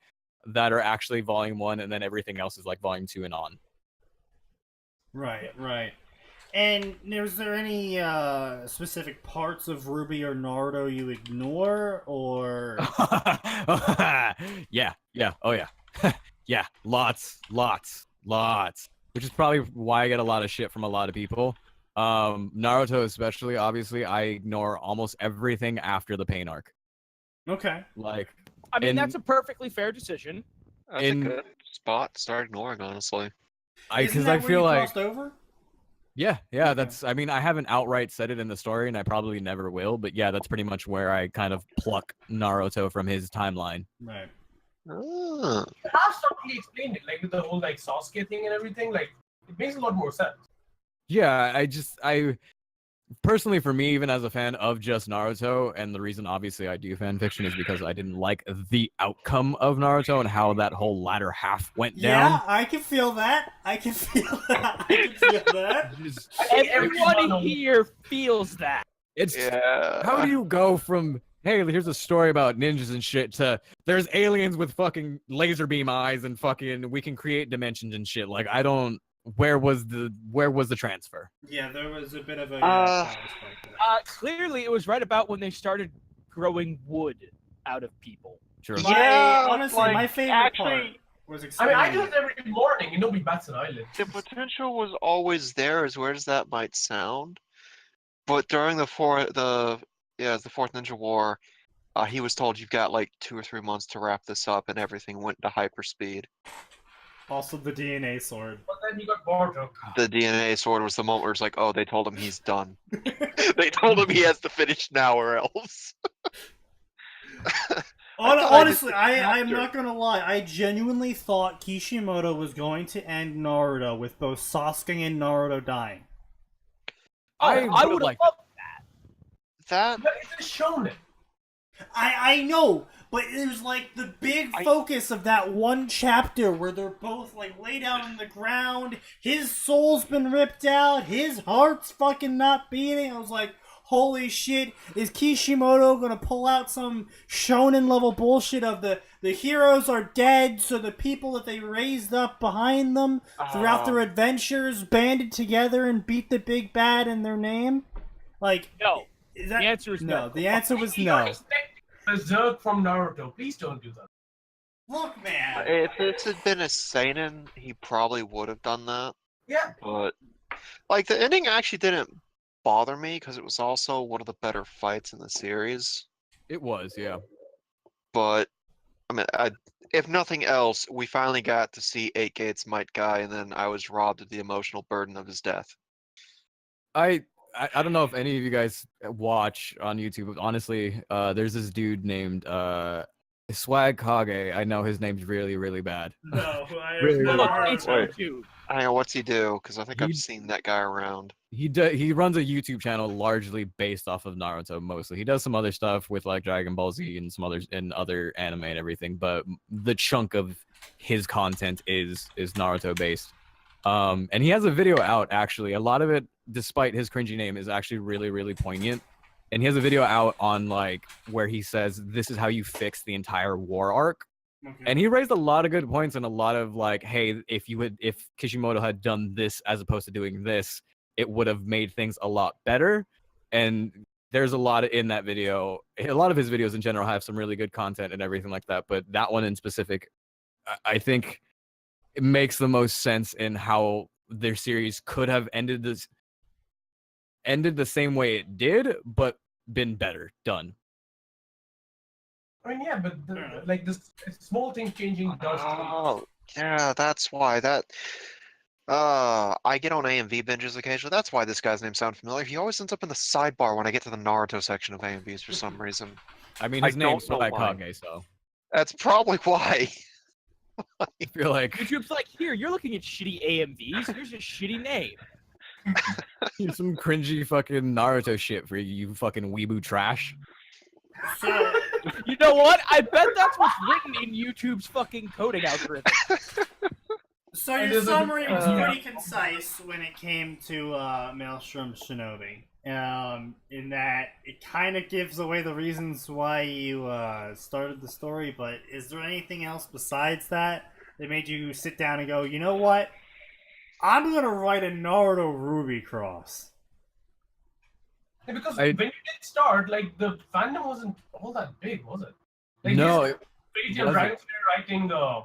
that are actually Volume 1, and then everything else is like Volume 2 and on. Right. And was there any specific parts of Ruby or Naruto you ignore, or? Yeah. Oh yeah. Yeah. Lots. Which is probably why I get a lot of shit from a lot of people. Naruto especially, obviously, I ignore almost everything after the pain arc. Okay. Like, I mean, that's a perfectly fair decision. That's a good spot to start ignoring, honestly. Isn't that where you crossed over? Yeah, that's, I mean, I haven't outright said it in the story, and I probably never will, but yeah, that's pretty much where I kind of pluck Naruto from his timeline. Right. Oh. You have something explained it, like with the whole like Sasuke thing and everything, like it makes a lot more sense. Yeah, I personally, for me, even as a fan of just Naruto, and the reason obviously I do fan fiction is because I didn't like the outcome of Naruto and how that whole latter half went down. Yeah, I can feel that. Everybody here feels that. It's how do you go from, hey, here's a story about ninjas and shit, to there's aliens with fucking laser beam eyes and fucking we can create dimensions and shit. Like, I don't. Where was the transfer? Yeah, there was a bit of a. Clearly, it was right about when they started growing wood out of people. True. Honestly, like, my favorite part was explaining. I do it every morning, and nobody bats an eyelid. The potential was always there, as weird as that might sound. But during the Fourth Ninja War, he was told you've got like 2 or 3 months to wrap this up, and everything went to hyperspeed. Also, the DNA sword. But then he got Boruto. The DNA sword was the moment where it's like, oh, they told him he's done. They told him he has to finish now or else. Honestly, I'm not gonna lie. I genuinely thought Kishimoto was going to end Naruto with both Sasuke and Naruto dying. I would have loved that. But it's a shonen. I know, but it was like the big focus of that one chapter where they're both like laid out on the ground. His soul's been ripped out. His heart's fucking not beating. I was like, holy shit, is Kishimoto gonna pull out some shonen level bullshit of the heroes are dead, so the people that they raised up behind them throughout their adventures banded together and beat the big bad in their name? Like, no. The answer is no. The answer was no. Berserk from Naruto. Please don't do that. Look, man. If this had been a seinen, he probably would have done that. Yeah. But like the ending actually didn't bother me because it was also one of the better fights in the series. It was, yeah. But I mean, if nothing else, we finally got to see 8-Gates Might Guy, and then I was robbed of the emotional burden of his death. I don't know if any of you guys watch on YouTube. Honestly, there's this dude named Swag Kage. I know his name's really, really bad. No, I Really, never really heard It's of it. too. I don't know what's he do, because I think I've He- seen that guy around. He runs a YouTube channel largely based off of Naruto mostly. He does some other stuff with like Dragon Ball Z and some others and other anime and everything, but the chunk of his content is Naruto based. And he has a video out actually. A lot of it, despite his cringy name, is actually really, really poignant. And he has a video out on like where he says this is how you fix the entire war arc. Okay. And he raised a lot of good points and a lot of like, hey, if Kishimoto had done this as opposed to doing this, it would have made things a lot better. And there's a lot in that video. A lot of his videos in general have some really good content and everything like that. But that one in specific, I think it makes the most sense in how their series could have ended the same way it did, but been better done. I mean, yeah, but like this small thing changing does. Oh, yeah, that's why that. I get on AMV binges occasionally. That's why this guy's name sounds familiar. He always ends up in the sidebar when I get to the Naruto section of AMVs for some reason. I mean, I his name's don't know why. Kage, so That's probably why. I feel like YouTube's like, here, you're looking at shitty AMVs. Here's a shitty name. here's some cringy fucking Naruto shit for you fucking weeboo trash. So, You know what? I bet that's what's written in YouTube's fucking coding algorithm. so And your there's a- summary was pretty concise when it came to Maelstrom Shinobi. In that it kind of gives away the reasons why you started the story, but is there anything else besides that that made you sit down and go, you know what? I'm gonna write a Naruto Ruby cross. Yeah, because I- when you did start, like the fandom wasn't all that big, was it? Like, No, yes, it Your wasn't. Dragon Slayer writing the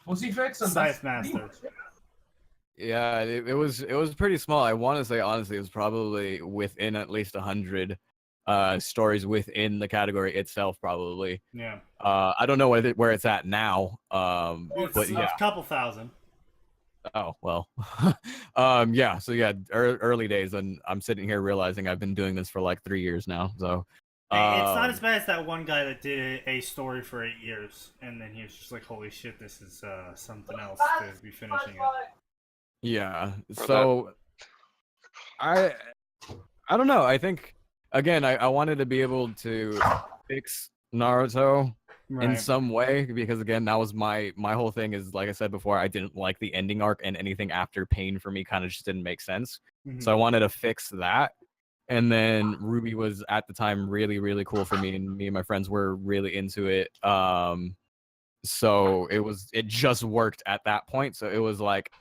Pussyfix and Scythe that's Master. Yeah, it was pretty small. I want to say honestly, it was probably within at least 100 stories within the category itself, probably. Yeah. I don't know where it's at now. It's But yeah. a couple thousand. Oh well. Yeah. So yeah, early days, and I'm sitting here realizing I've been doing this for like 3 years now. So. Hey, it's not as bad as that one guy that did a story for 8 years, and then he was just like, "Holy shit, this is something else to be finishing it." Yeah. So I don't know. I think again, I wanted to be able to fix Naruto in some way because again, that was my whole thing. Is like I said before, I didn't like the ending arc, and anything after Pain for me kind of just didn't make sense. So I wanted to fix that. And then Ruby was at the time really, really cool for me, and me and my friends were really into it. So it just worked at that point. So it was like,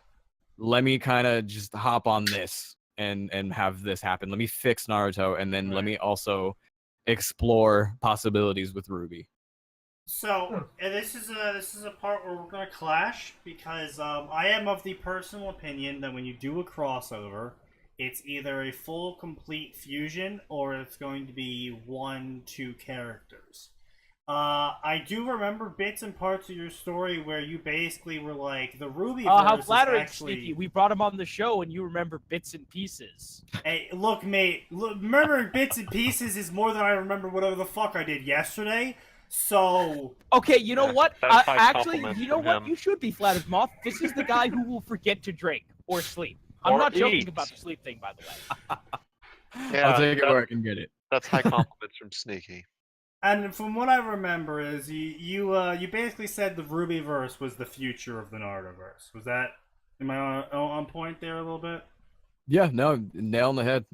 let me kind of just hop on this and have this happen. Let me fix Naruto, and then let me also explore possibilities with Ruby. So this is a part where we're gonna clash because I am of the personal opinion that when you do a crossover, it's either a full complete fusion or it's going to be 1-2 characters. I do remember bits and parts of your story where you basically were like, the Ruby verse How is flattering, actually... Sneaky. We brought him on the show, and you remember bits and pieces. Hey, look, mate. Remembering bits and pieces is more than I remember whatever the fuck I did yesterday. So... Okay, you know what? That's high Actually, compliment you know from what? him. You should be flattered, Moth. This is the guy who will forget to drink or sleep. I'm Or not joking eat. about the sleep thing, by the way. Yeah, I'll take it where I can get it. that's high compliments from Sneaky. And from what I remember is you basically said the Ruby verse was the future of the Naruto verse. Was that, am I on point there a little bit? Yeah, no, nail on the head.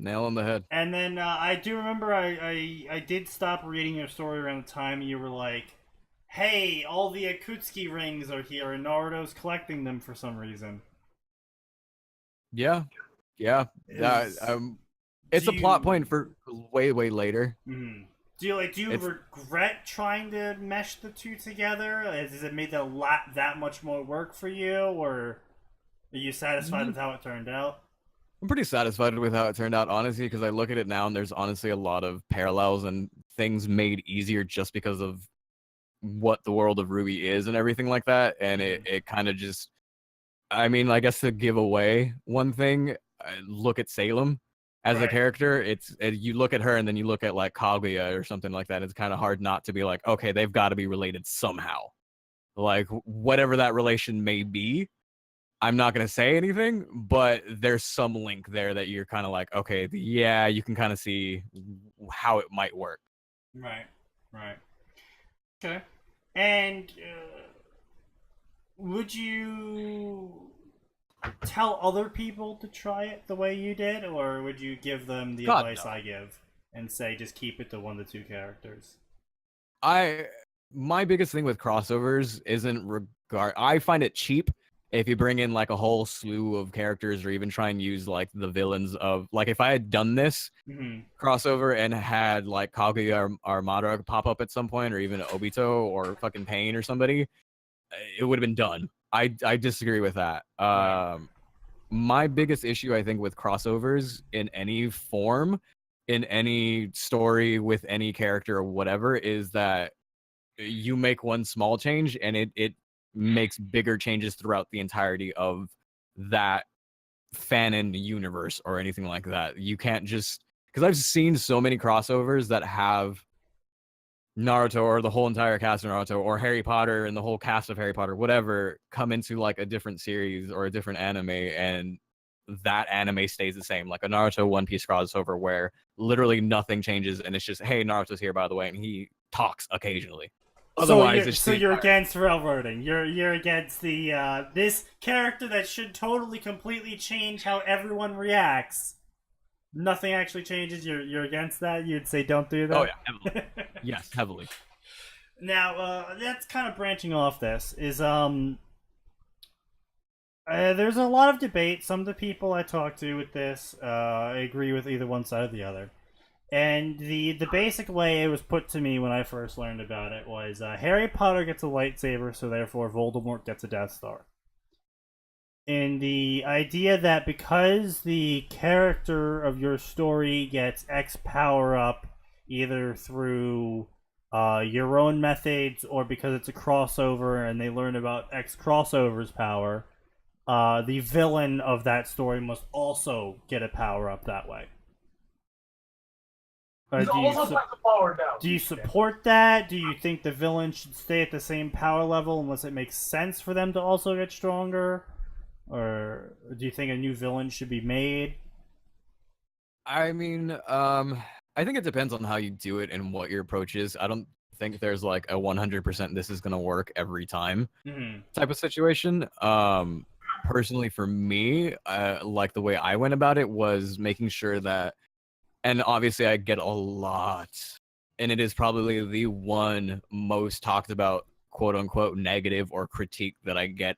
And then I do remember I did stop reading your story around the time you were like, hey, all the Akutsuki rings are here and Naruto's collecting them for some reason. Yeah. Is- It's do a plot you- point for way later. Mhm. Do you It's- regret trying to mesh the two together? Has it made that much more work for you, or are you satisfied with how it turned out? I'm pretty satisfied with how it turned out, honestly, because I look at it now and there's honestly a lot of parallels and things made easier just because of what the world of Ruby is and everything like that, and it kind of just, I mean, I guess to give away one thing, look at Salem as a character. You look at her and then you look at like Kaguya or something like that. It's kind of hard not to be like, okay, they've got to be related somehow. Like whatever that relation may be, I'm not gonna say anything, but there's some link there that you're kind of like, okay, yeah, you can kind of see how it might work. Right. Okay. And would you tell other people to try it the way you did, or would you give them the advice I give and say just keep it to 1 to 2 characters? My biggest thing with crossovers isn't I find it cheap if you bring in like a whole slew of characters, or even try and use like the villains of, like, if I had done this crossover and had like Kaguya or Madara pop up at some point, or even Obito or fucking Pain or somebody, it would have been done. I disagree with that. My biggest issue, I think, with crossovers in any form, in any story with any character or whatever, is that you make one small change and it makes bigger changes throughout the entirety of that fanon universe or anything like that. You can't just, because I've seen so many crossovers that have Naruto or the whole entire cast of Naruto, or Harry Potter and the whole cast of Harry Potter, whatever, come into like a different series or a different anime, and that anime stays the same. Like a Naruto One Piece crossover where literally nothing changes, and it's just, hey, Naruto's here by the way, and he talks occasionally. Otherwise, so you're against railroading. You're against the this character that should totally completely change how everyone reacts. Nothing actually changes. You're against that. You'd say don't do that. Oh yeah, heavily. Yes, heavily. Now that's kind of branching off. This is there's a lot of debate. Some of the people I talk to with this, I agree with either one side or the other. And the basic way it was put to me when I first learned about it was Harry Potter gets a lightsaber, so therefore Voldemort gets a Death Star. And the idea that because the character of your story gets X power up, either through your own methods or because it's a crossover and they learn about X crossover's power, the villain of that story must also get a power up that way. Do you support that? Do you think the villain should stay at the same power level unless it makes sense for them to also get stronger? Or do you think a new villain should be made? I mean, I think it depends on how you do it and what your approach is. I don't think there's like a 100% this is going to work every time type of situation. Personally, for me, like the way I went about it was making sure that, and obviously I get a lot, and it is probably the one most talked about quote unquote negative or critique that I get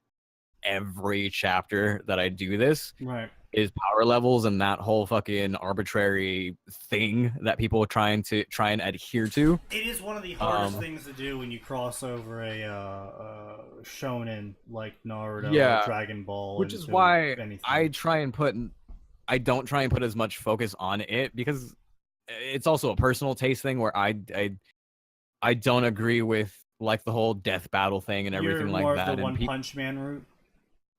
every chapter that I do this, right, is power levels and that whole fucking arbitrary thing that people are trying and adhere to. It is one of the hardest things to do when you cross over a shonen like Naruto or Dragon Ball, which is why anything. I don't try and put as much focus on it, because it's also a personal taste thing where I don't agree with like the whole death battle thing and everything like that. You're more of the One Punch Man route?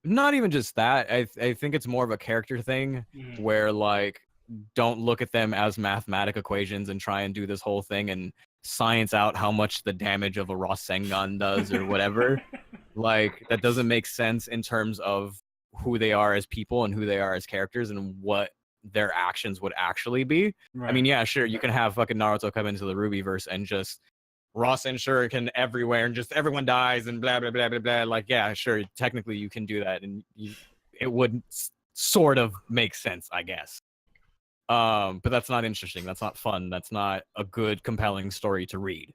Not even just that. I think it's more of a character thing where like don't look at them as mathematic equations and try and do this whole thing and science out how much the damage of a Rasengan does or whatever. Like that doesn't make sense in terms of who they are as people and who they are as characters and what their actions would actually be. Right. I mean, yeah, sure, you can have fucking Naruto come into the Rubyverse and just Rasen Shuriken everywhere and just everyone dies and blah blah blah blah blah. Like, yeah, sure, technically you can do that and it would sort of make sense, I guess. But that's not interesting. That's not fun. That's not a good, compelling story to read.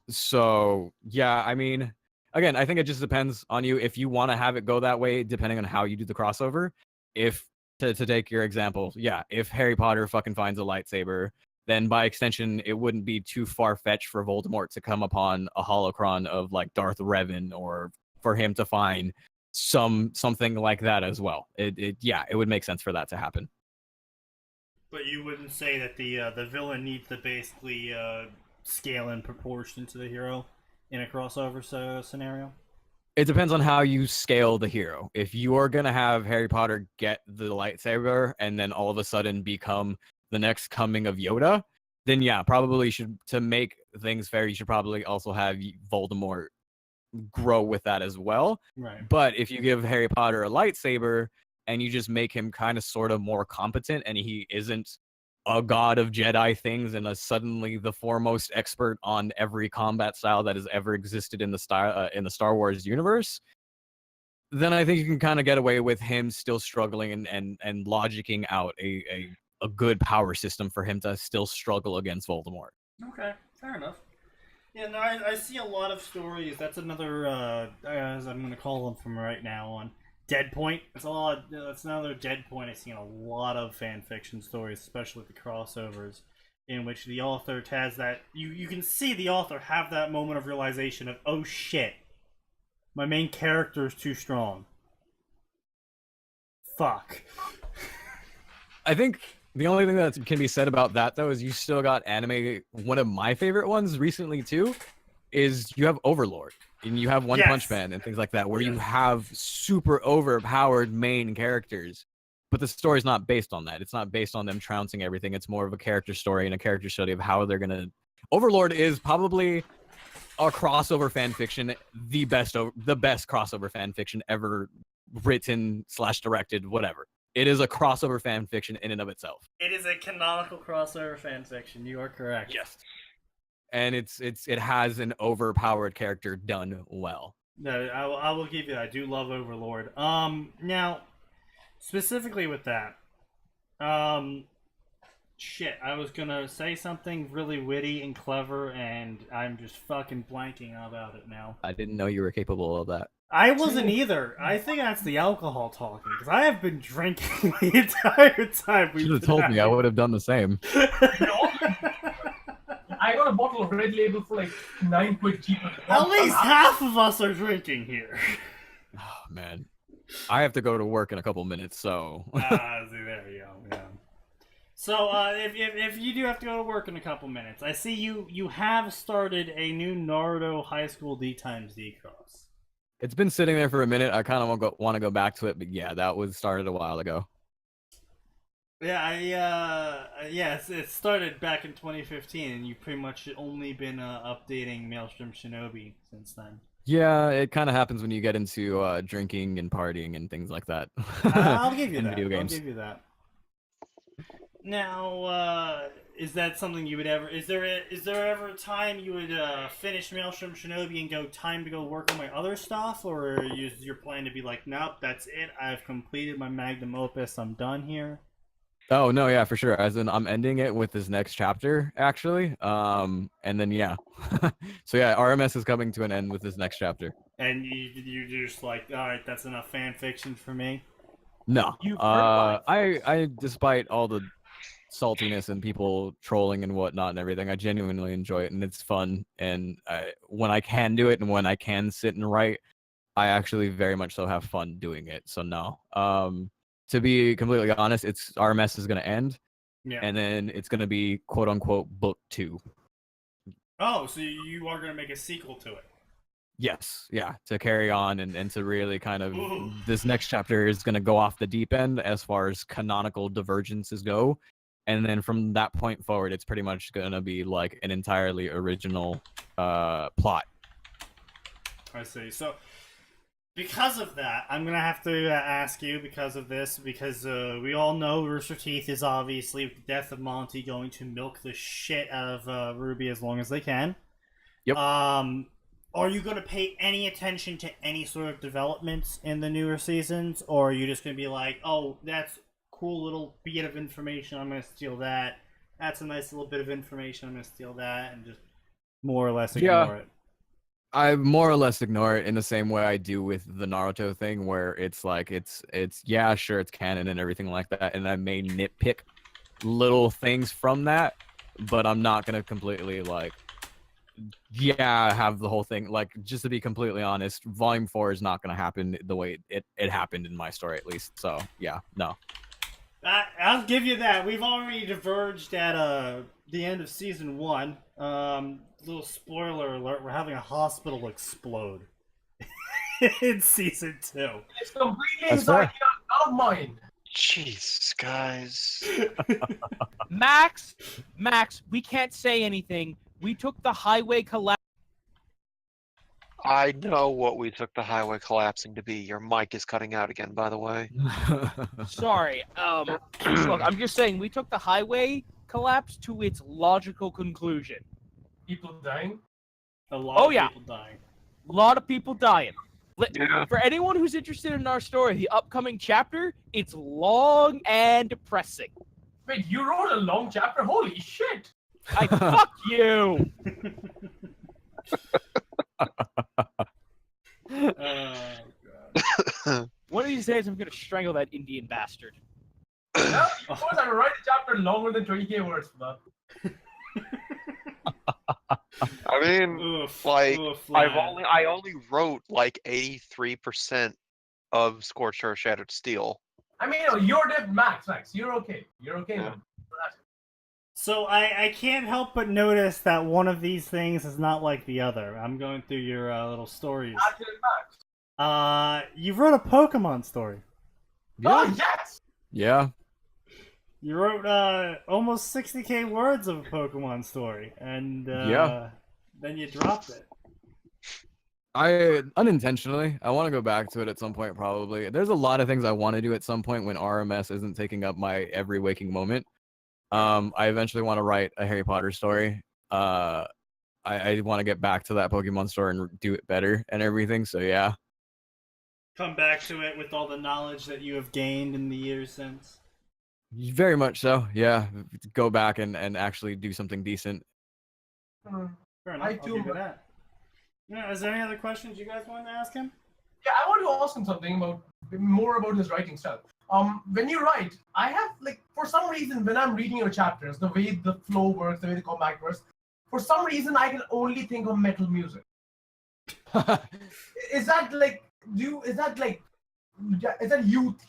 So yeah, I mean, again, I think it just depends on you. If you want to have it go that way, depending on how you do the crossover. If to take your example, yeah, if Harry Potter fucking finds a lightsaber, then by extension, it wouldn't be too far-fetched for Voldemort to come upon a holocron of like Darth Revan, or for him to find something like that as well. It would make sense for that to happen. But you wouldn't say that the villain needs to basically scale in proportion to the hero in a crossover scenario? It depends on how you scale the hero. If you are gonna have Harry Potter get the lightsaber and then all of a sudden become the next coming of Yoda, then yeah, probably should, to make things fair, you should probably also have Voldemort grow with that as well. Right. But if you give Harry Potter a lightsaber and you just make him kind of sort of more competent and he isn't a god of Jedi things and is suddenly the foremost expert on every combat style that has ever existed in the Star Wars universe, then I think you can kind of get away with him still struggling and logicking out a good power system for him to still struggle against Voldemort. Okay, fair enough. Yeah, no, I see a lot of stories. That's another, as I'm going to call them from right now on, Dead Point. That's another Dead Point. I've seen a lot of fan fiction stories, especially the crossovers, in which the author has that. You can see the author have that moment of realization of, oh shit, my main character is too strong. Fuck. I think the only thing that can be said about that, though, is you still got anime. One of my favorite ones recently, too, is you have Overlord. And you have One Punch Man and things like that, where you have super overpowered main characters. But the story's not based on that. It's not based on them trouncing everything. It's more of a character story and a character study of how they're going to... Overlord is probably a crossover fan fiction, the best crossover fan fiction ever written / directed, whatever. It is a crossover fan fiction in and of itself. It is a canonical crossover fan fiction. You are correct. Yes. And it has an overpowered character done well. No, I will give you that. I do love Overlord. Now, specifically with that, shit, I was gonna say something really witty and clever, and I'm just fucking blanking about it now. I didn't know you were capable of that. I wasn't either. I think that's the alcohol talking, because I have been drinking the entire time. You should have told me. I would have done the same. I got a bottle of Red Label for like £9 cheaper. At least half of us are drinking here. Oh, man. I have to go to work in a couple minutes, so... See, there you go, yeah. So, if you do have to go to work in a couple minutes, I see you have started a new Naruto High School D cross. It's been sitting there for a minute. I kind of want to go back to it, but yeah, that was started a while ago. Yeah, it started back in 2015, and you've pretty much only been updating Maelstrom Shinobi since then. Yeah, it kind of happens when you get into drinking and partying and things like that. I'll give you that. Video games. I'll give you that. Now, is that something you would ever? Is there ever a time you would finish Maelstrom Shinobi and go time to go work on my other stuff, or is your plan to be like, nope, that's it. I've completed my magnum opus. I'm done here. Oh no, yeah, for sure. As in, I'm ending it with this next chapter, actually. And then yeah, so yeah, RMS is coming to an end with this next chapter. And you're just like, all right, that's enough fan fiction for me. No, I despite all the saltiness and people trolling and whatnot and everything, I genuinely enjoy it and it's fun. And when I can do it and when I can sit and write, I actually very much so have fun doing it. So no, to be completely honest, RMS is going to end, and then it's going to be quote unquote book 2. Oh, so you are going to make a sequel to it? Yes, yeah, to carry on and to really kind of this next chapter is going to go off the deep end as far as canonical divergences go, and then from that point forward, it's pretty much going to be like an entirely original plot. I see. So. Because of that, I'm going to have to ask you because we all know Rooster Teeth is obviously, with the death of Monty, going to milk the shit out of Ruby as long as they can. Yep. Are you going to pay any attention to any sort of developments in the newer seasons, or are you just going to be like, oh, that's a cool little bit of information, I'm going to steal that. That's a nice little bit of information, I'm going to steal that, and just more or less ignore it? I more or less ignore it in the same way I do with the Naruto thing, where it's like it's yeah, sure, it's canon and everything like that, and I may nitpick little things from that, but I'm not gonna completely like have the whole thing. Like, just to be completely honest, Volume 4 is not gonna happen the way it happened in my story, at least. So yeah, no. I'll give you that. We've already diverged at the end of season 1. Little spoiler alert: we're having a hospital explode in season 2. It's completely That's his fair. idea, not mine. Jesus, guys. Max, we can't say anything. We took the highway collapse. I know what we took the highway collapsing to be. Your mic is cutting out again, by the way. Sorry. Look, I'm just saying we took the highway collapse to its logical conclusion. People dying. A lot Oh, of yeah. people dying. A lot of people dying. Yeah. For anyone who's interested in our story, the upcoming chapter, it's long and depressing. Wait, you wrote a long chapter? Holy shit! Fuck you! God. One of these days, I'm gonna strangle that Indian bastard. Yeah, of course, I write a chapter longer than 20k words for that. I mean, Oof, like, oof, I lad. only wrote like 83% of Scorched Earth Shattered Steel. I mean, you're dead, Max. You're okay. You're okay, Yeah. man. So I can't help but notice that one of these things is not like the other. I'm going through your little stories. Atin and Max. You wrote a Pokemon story. Oh, yes! Yeah. You wrote almost 60k words of a Pokemon story, and Yeah. then you dropped it. I unintentionally. I want to go back to it at some point, probably. There's a lot of things I want to do at some point when RMS isn't taking up my every waking moment. I eventually want to write a Harry Potter story. I want to get back to that Pokemon story and do it better and everything. So yeah. Come back to it with all the knowledge that you have gained in the years since. Very much so. Yeah. Go back and actually do something decent. Fair enough. I I'll do, give you but- that. Yeah, is there any other questions you guys wanted to ask him? Yeah, I want to ask him something more about his writing style. When you write, I have, like, for some reason, when I'm reading your chapters, the way the flow works, the way the combat works, for some reason, I can only think of metal music. Is that you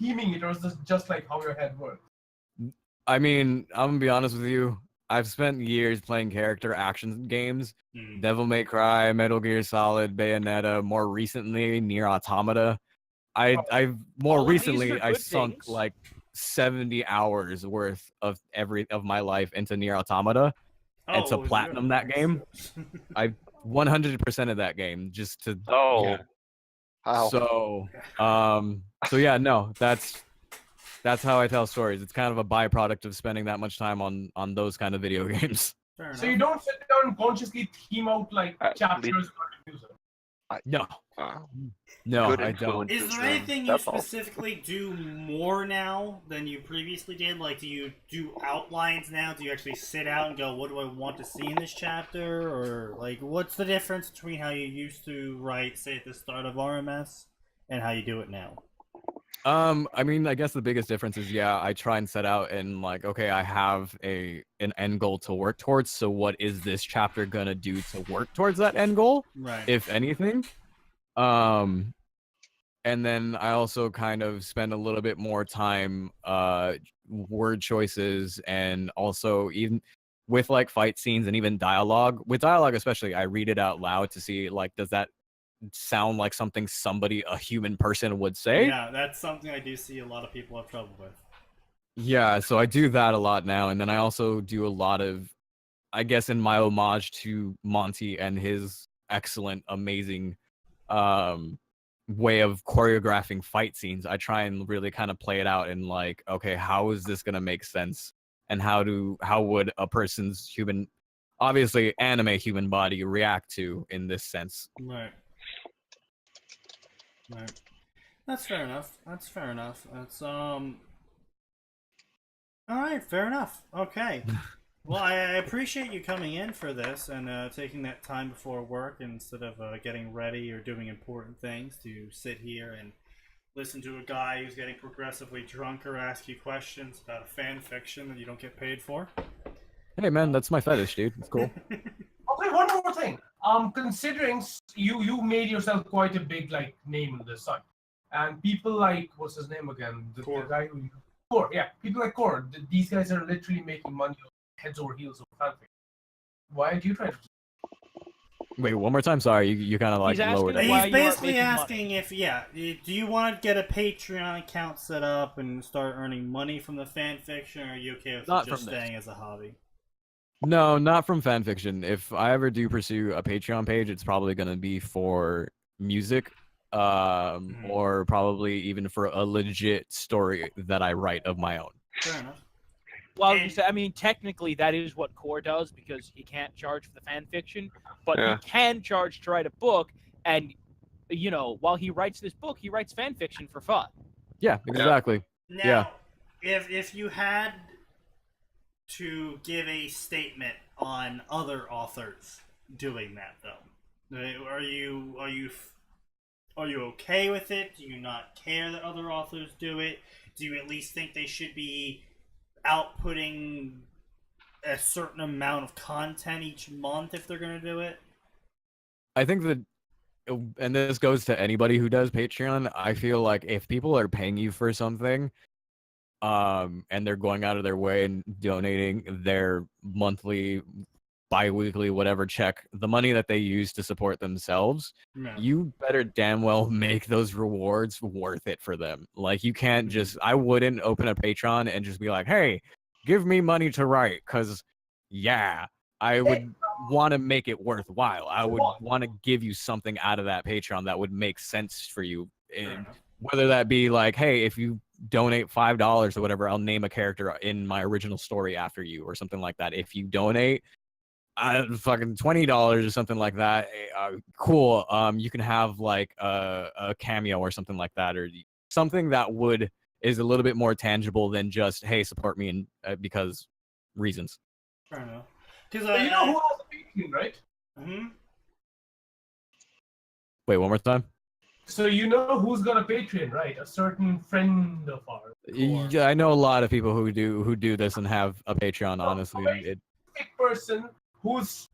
theming it, or is this just like how your head works? I mean, I'm gonna be honest with you. I've spent years playing character action games. Devil May Cry, Metal Gear Solid, Bayonetta, more recently Nier Automata. I've more All of these recently are I good sunk things. like 70 hours worth of my life into Nier Automata. And to platinum that game, I 100% of that game just to Oh. How? so yeah, no, that's how I tell stories. It's kind of a byproduct of spending that much time on those kind of video games. Fair enough. So you don't sit down and consciously theme out like chapters least- or music. No, Uh, no, good I don't. Is influences there then. anything you That's all. specifically do more now than you previously did? Like, do you do outlines now? Do you actually sit out and go, what do I want to see in this chapter? Or, like, what's the difference between how you used to write, say, at the start of RMS, and how you do it now? I mean, I guess the biggest difference is, yeah, I try and set out and like, okay, I have an end goal to work towards. So what is this chapter gonna do to work towards that end goal, Right. if anything? And then I also kind of spend a little bit more time, word choices, and also even with like fight scenes and even dialogue. With dialogue, especially, I read it out loud to see like, does that sound like something a human person would say? Yeah, that's something I do see a lot of people have trouble with. Yeah, so I do that a lot now, and then I also do a lot of, I guess, in my homage to Monty and his excellent, amazing way of choreographing fight scenes. I try and really kind of play it out and like, okay, how is this gonna make sense, and how would a person's obviously anime human body react to in this sense? Right. Right. That's fair enough. That's alright, fair enough. Okay. Well, I appreciate you coming in for this and taking that time before work instead of getting ready or doing important things to sit here and listen to a guy who's getting progressively drunker ask you questions about a fan fiction that you don't get paid for. Hey man, that's my fetish, dude. It's cool. Okay, one more thing. Considering you made yourself quite a big name in this site, and people like, what's his name again? The guy who Core. Yeah, people like Core. These guys are literally making money heads over heels over fanfic. Why are you trying to? Wait, one more time. Sorry, you kind of like He's asking lowered it. why He's you aren't basically making asking money. if, do you want to get a Patreon account set up and start earning money from the fan fiction, or are you okay with Not it just from this. staying as a hobby? No, not from fanfiction. If I ever do pursue a Patreon page, it's probably going to be for music, or probably even for a legit story that I write of my own. Fair enough. Well, I mean, technically, that is what Core does because he can't charge for the fan fiction, but he can charge to write a book. And you know, while he writes this book, he writes fan fiction for fun. Yeah, exactly. Now, if you had to give a statement on other authors doing that, though, are you okay with it? Do you not care that other authors do it? Do you at least think they should be outputting a certain amount of content each month if they're going to do it? I think that, and this goes to anybody who does Patreon, I feel like if people are paying you for something, and they're going out of their way and donating their monthly, bi-weekly, whatever check, the money that they use to support themselves, you better damn well make those rewards worth it for them. Like, you can't just, I wouldn't open a Patreon and just be like, hey, give me money to write, because, I would want to make it worthwhile. I would want to give you something out of that Patreon that would make sense for you. And whether that be like, hey, if you donate $5 or whatever, I'll name a character in my original story after you or something like that. If you donate fucking $20 or something like that, cool. You can have like a cameo or something like that, or something that is a little bit more tangible than just, hey, support me and because reasons. Fair enough. Because you know who has a Patreon, right? Wait, one more time. So you know who's got a Patreon, right? A certain friend of ours. Yeah, I know a lot of people who do this and have a Patreon. Honestly, a person whose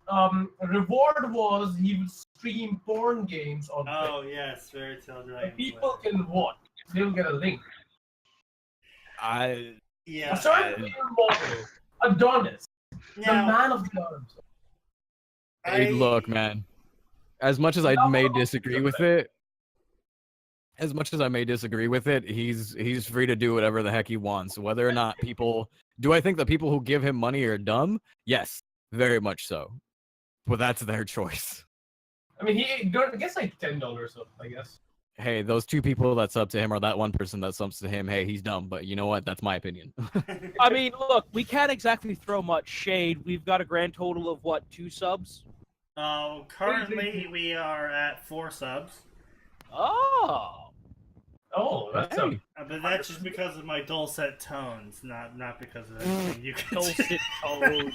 reward was he would stream porn games on. Oh yes, Fairy Tale Dragon. People can watch. They'll get a link. A certain male model, Adonis, the man of the arms. Hey, look, man. As much as I may disagree with it, he's free to do whatever the heck he wants. Whether or not do I think the people who give him money are dumb? Yes, very much so. But that's their choice. I mean, he gets like $10 up, I guess. Hey, those two people that sub to him or that one person that subs to him, hey, he's dumb, but you know what? That's my opinion. I mean, look, we can't exactly throw much shade. We've got a grand total of, what, 2 subs? Currently we are at 4 subs. Oh, that's but that's just because of my dulcet tones, not because of anything you can dulcet tones.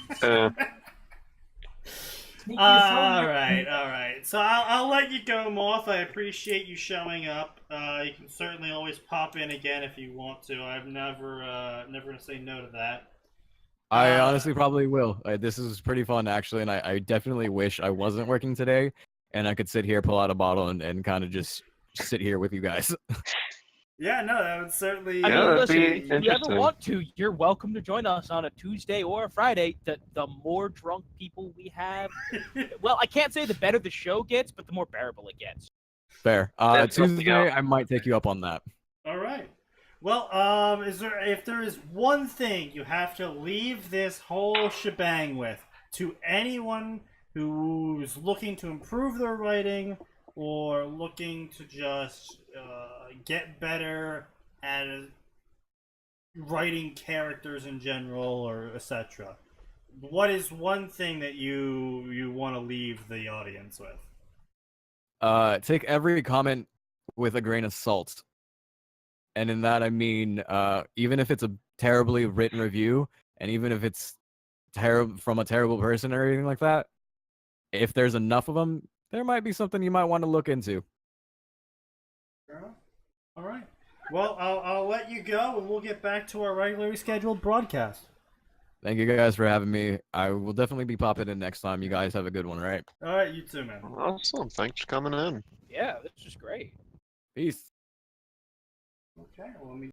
All right. So I'll let you go, Moth. I appreciate you showing up. You can certainly always pop in again if you want to. I'm never gonna say no to that. I honestly probably will. This is pretty fun, actually, and I definitely wish I wasn't working today, and I could sit here, pull out a bottle, and kind of just sit here with you guys. Yeah, no, that would certainly. I mean, listen, if you ever want to, you're welcome to join us on a Tuesday or a Friday. The more drunk people we have, well, I can't say the better the show gets, but the more bearable it gets. Fair. Tuesday, I might take you up on that. All right. Well, if there is one thing you have to leave this whole shebang with to anyone who's looking to improve their writing or looking to just get better at writing characters in general or etc., what is one thing that you want to leave the audience with? Take every comment with a grain of salt. And in that, I mean, even if it's a terribly written review, and even if it's from a terrible person or anything like that, if there's enough of them, there might be something you might want to look into. All right. Well, I'll let you go, and we'll get back to our regularly scheduled broadcast. Thank you guys for having me. I will definitely be popping in next time. You guys have a good one, all right? All right, you too, man. Awesome. Thanks for coming in. Yeah, this is great. Peace. Okay, well, let me